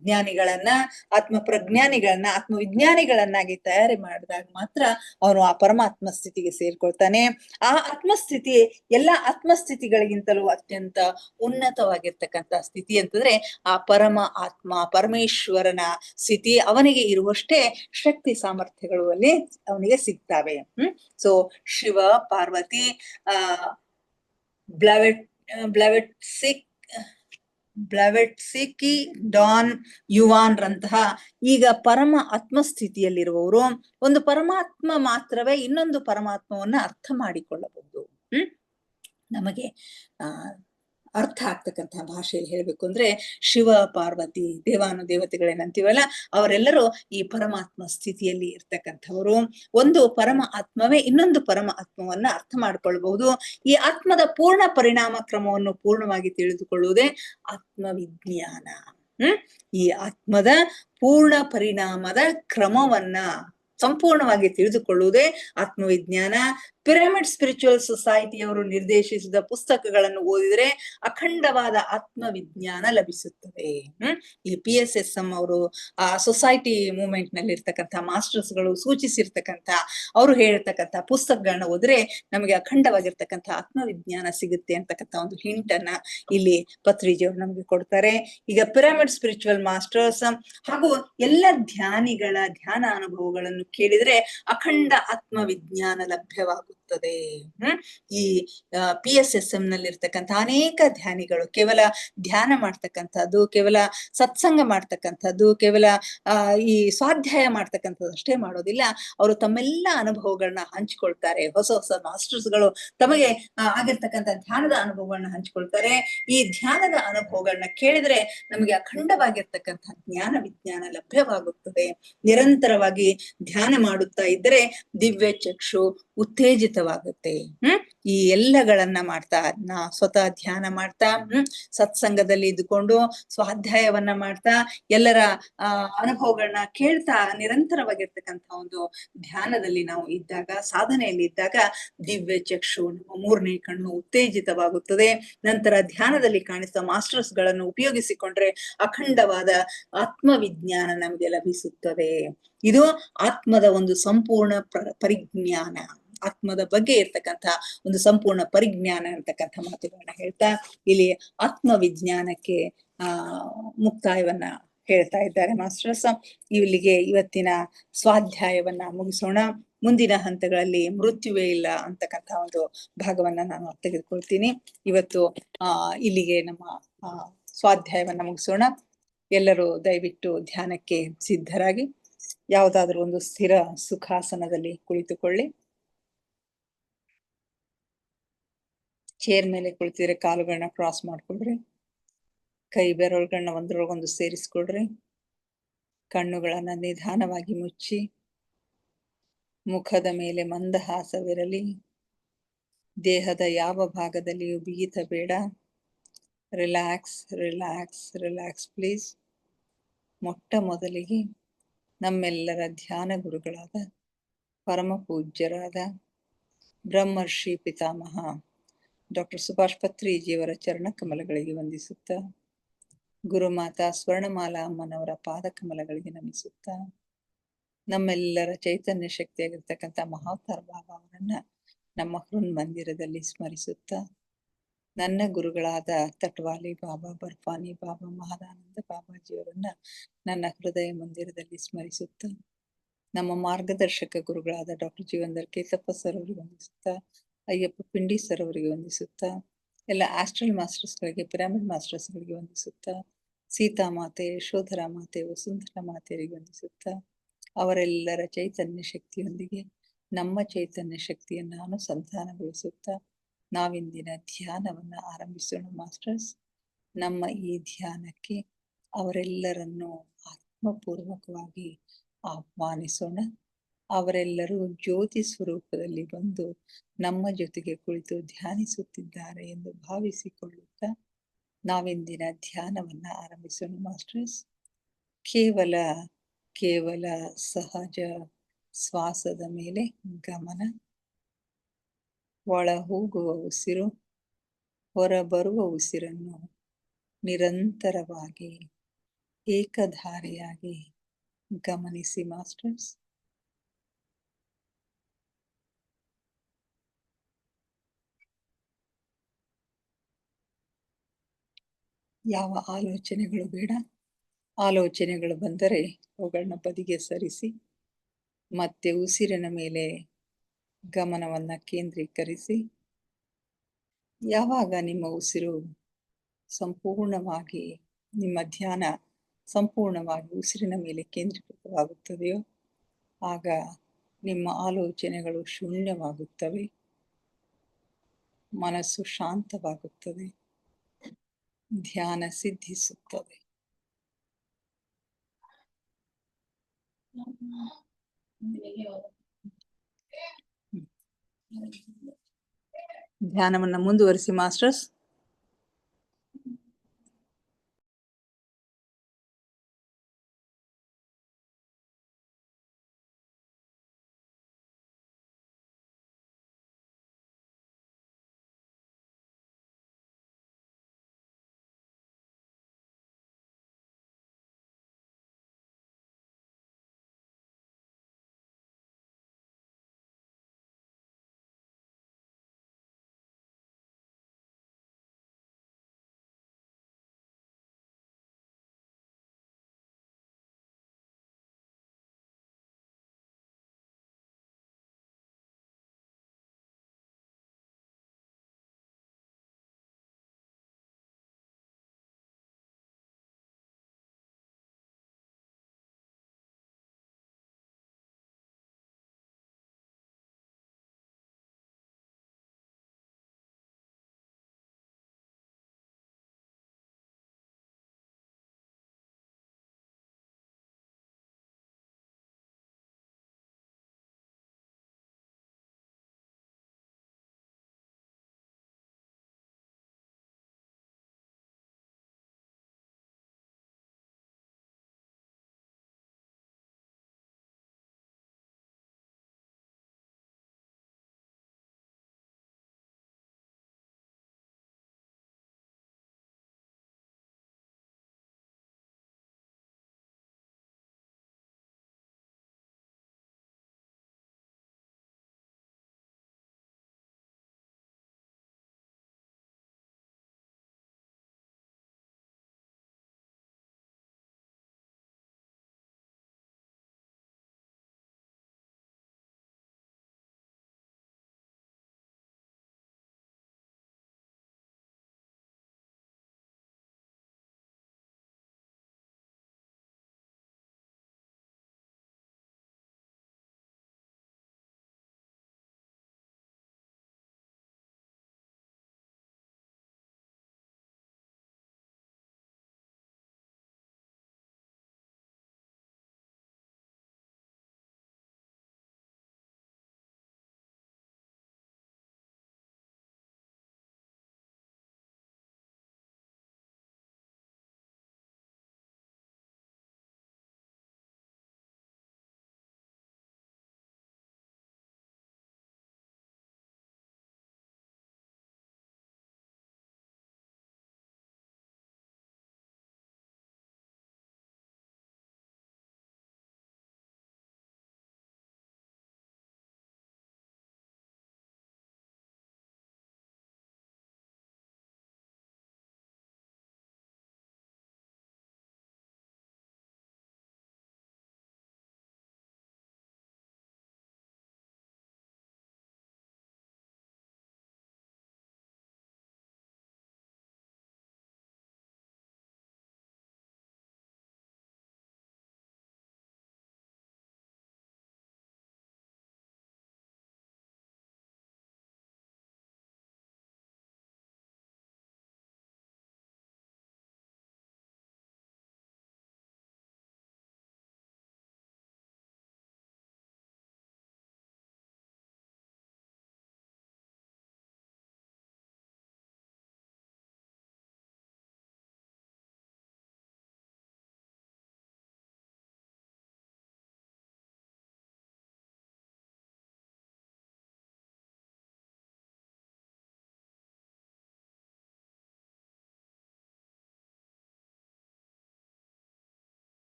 A: ಜ್ಞಾನಿಗಳನ್ನ, ಆತ್ಮವಿಜ್ಞಾನಿಗಳನ್ನಾಗಿ ತಯಾರಿ ಮಾಡಿದಾಗ ಮಾತ್ರ ಅವನು ಆ ಪರಮಾತ್ಮ ಸ್ಥಿತಿಗೆ ಸೇರ್ಕೊಳ್ತಾನೆ. ಆ ಆತ್ಮಸ್ಥಿತಿ ಎಲ್ಲ ಆತ್ಮಸ್ಥಿತಿಗಳಿಗಿಂತಲೂ ಅತ್ಯಂತ ಉನ್ನತವಾಗಿರ್ತಕ್ಕಂಥ ಸ್ಥಿತಿ ಅಂತಂದ್ರೆ ಆ ಪರಮ ಆತ್ಮ, ಪರಮೇಶ್ವರನ ಸ್ಥಿತಿ. ಅವನಿಗೆ ಇರುವಷ್ಟೇ ಶಕ್ತಿ ಸಾಮರ್ಥ್ಯಗಳು ಅಲ್ಲಿ ಅವನಿಗೆ ಸಿಗ್ತಾವೆ. So Shiva, Parvati, Blavatsky, Don, Juan ರಂತಹ ಈಗ ಪರಮ ಆತ್ಮಸ್ಥಿತಿಯಲ್ಲಿರುವವರು ಒಂದು ಪರಮಾತ್ಮ ಮಾತ್ರವೇ ಇನ್ನೊಂದು ಪರಮಾತ್ಮವನ್ನ ಅರ್ಥ ಮಾಡಿಕೊಳ್ಳಬಹುದು. ನಮಗೆ ಅರ್ಥ ಆಗ್ತಕ್ಕಂತಹ ಭಾಷೆಯಲ್ಲಿ ಹೇಳ್ಬೇಕು ಅಂದ್ರೆ ಶಿವ, ಪಾರ್ವತಿ, ದೇವಾನುದೇವತೆಗಳೇನಂತೀವಲ್ಲ, ಅವರೆಲ್ಲರೂ ಈ ಪರಮಾತ್ಮ ಸ್ಥಿತಿಯಲ್ಲಿ ಇರ್ತಕ್ಕಂಥವರು. ಒಂದು ಪರಮ ಆತ್ಮವೇ ಇನ್ನೊಂದು ಪರಮ ಆತ್ಮವನ್ನ ಅರ್ಥ ಮಾಡ್ಕೊಳ್ಬಹುದು. ಈ ಆತ್ಮದ ಪೂರ್ಣ ಪರಿಣಾಮ ಕ್ರಮವನ್ನು ಪೂರ್ಣವಾಗಿ ತಿಳಿದುಕೊಳ್ಳುವುದೇ ಆತ್ಮವಿಜ್ಞಾನ. ಈ ಆತ್ಮದ ಪೂರ್ಣ ಪರಿಣಾಮದ ಕ್ರಮವನ್ನ ಸಂಪೂರ್ಣವಾಗಿ ತಿಳಿದುಕೊಳ್ಳುವುದೇ ಆತ್ಮವಿಜ್ಞಾನ. ಪಿರಮಿಡ್ ಸ್ಪಿರಿಚುವಲ್ ಸೊಸೈಟಿಯವರು ನಿರ್ದೇಶಿಸಿದ ಪುಸ್ತಕಗಳನ್ನು ಓದಿದ್ರೆ ಅಖಂಡವಾದ ಆತ್ಮವಿಜ್ಞಾನ ಲಭಿಸುತ್ತದೆ. ಈ PSSM ಅವರು ಆ ಸೊಸೈಟಿ ಮೂವ್ಮೆಂಟ್ ನಲ್ಲಿ ಇರ್ತಕ್ಕಂಥ ಮಾಸ್ಟರ್ಸ್ಗಳು ಸೂಚಿಸಿರ್ತಕ್ಕಂಥ, ಅವರು ಹೇಳಿರ್ತಕ್ಕಂಥ ಪುಸ್ತಕಗಳನ್ನ ಓದಿದ್ರೆ ನಮಗೆ ಅಖಂಡವಾಗಿರ್ತಕ್ಕಂಥ ಆತ್ಮವಿಜ್ಞಾನ ಸಿಗುತ್ತೆ ಅಂತಕ್ಕಂಥ ಒಂದು ಹಿಂಟ್ ಅನ್ನ ಇಲ್ಲಿ ಪತ್ರಿಜಿಯವರು ನಮಗೆ ಕೊಡ್ತಾರೆ. ಈಗ ಪಿರಮಿಡ್ ಸ್ಪಿರಿಚುವಲ್ ಮಾಸ್ಟರ್ಸ್ ಹಾಗೂ ಎಲ್ಲ ಧ್ಯಾನಿಗಳ ಧ್ಯಾನ ಅನುಭವಗಳನ್ನು ಕೇಳಿದ್ರೆ ಅಖಂಡ ಆತ್ಮವಿಜ್ಞಾನ ಲಭ್ಯವಾಗುತ್ತದೆ. ಈ PSSM ನಲ್ಲಿರ್ತಕ್ಕಂಥ ಅನೇಕ ಧ್ಯಾನಿಗಳು ಕೇವಲ ಧ್ಯಾನ ಮಾಡ್ತಕ್ಕಂಥದ್ದು, ಕೇವಲ ಸತ್ಸಂಗ ಮಾಡ್ತಕ್ಕಂಥದ್ದು, ಕೇವಲ ಈ ಸ್ವಾಧ್ಯಾಯ ಮಾಡ್ತಕ್ಕಂಥದ್ದು ಅಷ್ಟೇ ಮಾಡೋದಿಲ್ಲ. ಅವರು ತಮ್ಮೆಲ್ಲ ಅನುಭವಗಳನ್ನ ಹಂಚಿಕೊಳ್ತಾರೆ. ಹೊಸ ಹೊಸ ಮಾಸ್ಟರ್ಸ್ಗಳು ತಮಗೆ ಆಗಿರ್ತಕ್ಕಂಥ ಧ್ಯಾನದ ಅನುಭವಗಳನ್ನ ಹಂಚಿಕೊಳ್ತಾರೆ. ಈ ಧ್ಯಾನದ ಅನುಭವಗಳನ್ನ ಕೇಳಿದ್ರೆ ನಮಗೆ ಅಖಂಡವಾಗಿರ್ತಕ್ಕಂಥ ಜ್ಞಾನ ವಿಜ್ಞಾನ ಲಭ್ಯವಾಗುತ್ತದೆ. ನಿರಂತರವಾಗಿ ಧ್ಯಾನ ಮಾಡುತ್ತಾ ಇದ್ರೆ ದಿವ್ಯ ಚಕ್ಷು ಉತ್ತೇಜಿತವಾಗುತ್ತೆ. ಈ ಎಲ್ಲಗಳನ್ನ ಮಾಡ್ತಾ, ಸ್ವತಃ ಧ್ಯಾನ ಮಾಡ್ತಾ, ಸತ್ಸಂಗದಲ್ಲಿ ಇದ್ದುಕೊಂಡು ಸ್ವಾಧ್ಯಾಯವನ್ನ ಮಾಡ್ತಾ, ಎಲ್ಲರ ಅನುಭವಗಳನ್ನ ಕೇಳ್ತಾ ನಿರಂತರವಾಗಿರ್ತಕ್ಕಂಥ ಒಂದು ಧ್ಯಾನದಲ್ಲಿ ನಾವು ಇದ್ದಾಗ, ಸಾಧನೆಯಲ್ಲಿ ಇದ್ದಾಗ ದಿವ್ಯ ಚಕ್ಷು, ನಮ್ಮ ಮೂರನೇ ಕಣ್ಣು ಉತ್ತೇಜಿತವಾಗುತ್ತದೆ. ನಂತರ ಧ್ಯಾನದಲ್ಲಿ ಕಾಣಿಸುವ ಮಾಸ್ಟರ್ಸ್ ಗಳನ್ನು ಉಪಯೋಗಿಸಿಕೊಂಡ್ರೆ ಅಖಂಡವಾದ ಆತ್ಮವಿಜ್ಞಾನ ನಮಗೆ ಲಭಿಸುತ್ತದೆ. ಇದು ಆತ್ಮದ ಒಂದು ಸಂಪೂರ್ಣ ಪರಿಜ್ಞಾನ, ಆತ್ಮದ ಬಗ್ಗೆ ಇರ್ತಕ್ಕಂಥ ಒಂದು ಸಂಪೂರ್ಣ ಪರಿಜ್ಞಾನ ಅಂತಕ್ಕಂಥ ಮಾತುಗಳನ್ನ ಹೇಳ್ತಾ ಇಲ್ಲಿ ಆತ್ಮವಿಜ್ಞಾನಕ್ಕೆ ಮುಕ್ತಾಯವನ್ನ ಹೇಳ್ತಾ ಇದ್ದಾರೆ ಮಾಸ್ಟರ್ಸ್. ಇಲ್ಲಿಗೆ ಇವತ್ತಿನ ಸ್ವಾಧ್ಯಾಯವನ್ನ ಮುಗಿಸೋಣ. ಮುಂದಿನ ಹಂತಗಳಲ್ಲಿ ಮೃತ್ಯುವೇ ಇಲ್ಲ ಅಂತಕ್ಕಂಥ ಒಂದು ಭಾಗವನ್ನ ನಾನು ತೆಗೆದುಕೊಳ್ತೀನಿ. ಇವತ್ತು ಇಲ್ಲಿಗೆ ನಮ್ಮ ಸ್ವಾಧ್ಯಾಯವನ್ನ ಮುಗಿಸೋಣ. ಎಲ್ಲರೂ ದಯವಿಟ್ಟು ಧ್ಯಾನಕ್ಕೆ ಸಿದ್ಧರಾಗಿ ಯಾವುದಾದ್ರೂ ಒಂದು ಸ್ಥಿರ ಸುಖಾಸನದಲ್ಲಿ ಕುಳಿತುಕೊಳ್ಳಿ. ಚೇರ್ ಮೇಲೆ ಕುಳಿತಿದ್ರೆ ಕಾಲುಗಳನ್ನ ಕ್ರಾಸ್ ಮಾಡ್ಕೊಳ್ರಿ. ಕೈ ಬೆರಳುಗಳನ್ನ ಒಂದ್ರೊಳಗೊಂದು ಸೇರಿಸ್ಕೊಳ್ರಿ. ಕಣ್ಣುಗಳನ್ನ ನಿಧಾನವಾಗಿ ಮುಚ್ಚಿ ಮುಖದ ಮೇಲೆ ಮಂದಹಾಸವಿರಲಿ. ದೇಹದ ಯಾವ ಭಾಗದಲ್ಲಿಯೂ ಬಿಗಿತ ಬೇಡ. Relax relax relax please. ಮೊಟ್ಟ ಮೊದಲಿಗೆ ನಮ್ಮೆಲ್ಲರ ಧ್ಯಾನ ಗುರುಗಳಾದ ಪರಮ ಪೂಜ್ಯರಾದ ಬ್ರಹ್ಮರ್ಷಿ ಪಿತಾಮಹ ಡಾಕ್ಟರ್ ಸುಭಾಷ್ ಪತ್ರಿಜಿಯವರ ಚರಣ ಕಮಲಗಳಿಗೆ ವಂದಿಸುತ್ತಾ, ಗುರುಮಾತಾ ಸ್ವರ್ಣಮಾಲಾ ಅಮ್ಮನವರ ಪಾದ ಕಮಲಗಳಿಗೆ ನಮಿಸುತ್ತಾ, ನಮ್ಮೆಲ್ಲರ ಚೈತನ್ಯ ಶಕ್ತಿಯಾಗಿರ್ತಕ್ಕಂಥ ಮಹಾವತಾರ ಬಾಬಾ ಅವರನ್ನ ನಮ್ಮ ಹೃನ್ ಮಂದಿರದಲ್ಲಿ ಸ್ಮರಿಸುತ್ತಾ, ನನ್ನ ಗುರುಗಳಾದ ತಟ್ವಾಲಿ ಬಾಬಾ, ಬರ್ಫಾನಿ ಬಾಬಾ, ಮಹದಾನಂದ ಬಾಬಾಜಿಯವರನ್ನ ನನ್ನ ಹೃದಯ ಮಂದಿರದಲ್ಲಿ ಸ್ಮರಿಸುತ್ತಾ, ನಮ್ಮ ಮಾರ್ಗದರ್ಶಕ ಗುರುಗಳಾದ ಡಾಕ್ಟರ್ ಜೀವಂದರ್ ಕೇತಪ್ಪ ಸರ್ ಅವರಿಗೆ ವಂದಿಸುತ್ತಾ, ಅಯ್ಯಪ್ಪ ಪಿಂಡಿ ಸರ್ ಅವರಿಗೆ ವಂದಿಸುತ್ತಾ, ಎಲ್ಲ ಆಸ್ಟ್ರಲ್ ಮಾಸ್ಟರ್ಸ್ಗಳಿಗೆ, ಪಿರಮಿಡ್ ಮಾಸ್ಟರ್ಸ್ಗಳಿಗೆ ವಂದಿಸುತ್ತಾ, ಸೀತಾಮಾತೆ, ಯಶೋಧರ ಮಾತೆ, ವಸುಂಧರಾ ಮಾತೆಯರಿಗೆ ವಂದಿಸುತ್ತಾ ಅವರೆಲ್ಲರ ಚೈತನ್ಯ ಶಕ್ತಿಯೊಂದಿಗೆ ನಮ್ಮ ಚೈತನ್ಯ ಶಕ್ತಿಯನ್ನು ಅನುಸಂಧಾನಗೊಳಿಸುತ್ತಾ ನಾವಿಂದಿನ ಧ್ಯಾನವನ್ನ ಆರಂಭಿಸೋಣ ಮಾಸ್ಟರ್ಸ್. ನಮ್ಮ ಈ ಧ್ಯಾನಕ್ಕೆ ಅವರೆಲ್ಲರನ್ನು ಆತ್ಮಪೂರ್ವಕವಾಗಿ ಆಹ್ವಾನಿಸೋಣ. ಅವರೆಲ್ಲರೂ ಜ್ಯೋತಿ ಸ್ವರೂಪದಲ್ಲಿ ಬಂದು ನಮ್ಮ ಜೊತೆಗೆ ಕುಳಿತು ಧ್ಯಾನಿಸುತ್ತಿದ್ದಾರೆ ಎಂದು ಭಾವಿಸಿಕೊಳ್ಳುತ್ತಾ ನಾವಿಂದಿನ ಧ್ಯಾನವನ್ನ ಆರಂಭಿಸೋಣ ಮಾಸ್ಟರ್ಸ್. ಕೇವಲ ಸಹಜ ಶ್ವಾಸದ ಮೇಲೆ ಗಮನ. ಒಳ ಹೋಗುವ ಉಸಿರು, ಹೊರಬರುವ ಉಸಿರನ್ನು ನಿರಂತರವಾಗಿ ಏಕಧಾರಿಯಾಗಿ ಗಮನಿಸಿ ಮಾಸ್ಟರ್ಸ್. ಯಾವ ಆಲೋಚನೆಗಳು ಬೇಡ. ಆಲೋಚನೆಗಳು ಬಂದರೆ ಅವುಗಳನ್ನ ಬದಿಗೆ ಸರಿಸಿ ಮತ್ತೆ ಉಸಿರಿನ ಮೇಲೆ ಗಮನವನ್ನ ಕೇಂದ್ರೀಕರಿಸಿ. ಯಾವಾಗ ನಿಮ್ಮ ಉಸಿರು ಸಂಪೂರ್ಣವಾಗಿ, ನಿಮ್ಮ ಧ್ಯಾನ ಸಂಪೂರ್ಣವಾಗಿ ಉಸಿರಿನ ಮೇಲೆ ಕೇಂದ್ರೀಕೃತವಾಗುತ್ತದೆಯೋ ಆಗ ನಿಮ್ಮ ಆಲೋಚನೆಗಳು ಶೂನ್ಯವಾಗುತ್ತವೆ, ಮನಸ್ಸು ಶಾಂತವಾಗುತ್ತದೆ, ಧ್ಯಾನ ಸಿದ್ಧಿಸುತ್ತದೆ. ಧ್ಯಾನವನ್ನ ಮುಂದುವರಿಸಿ ಮಾಸ್ಟರ್ಸ್.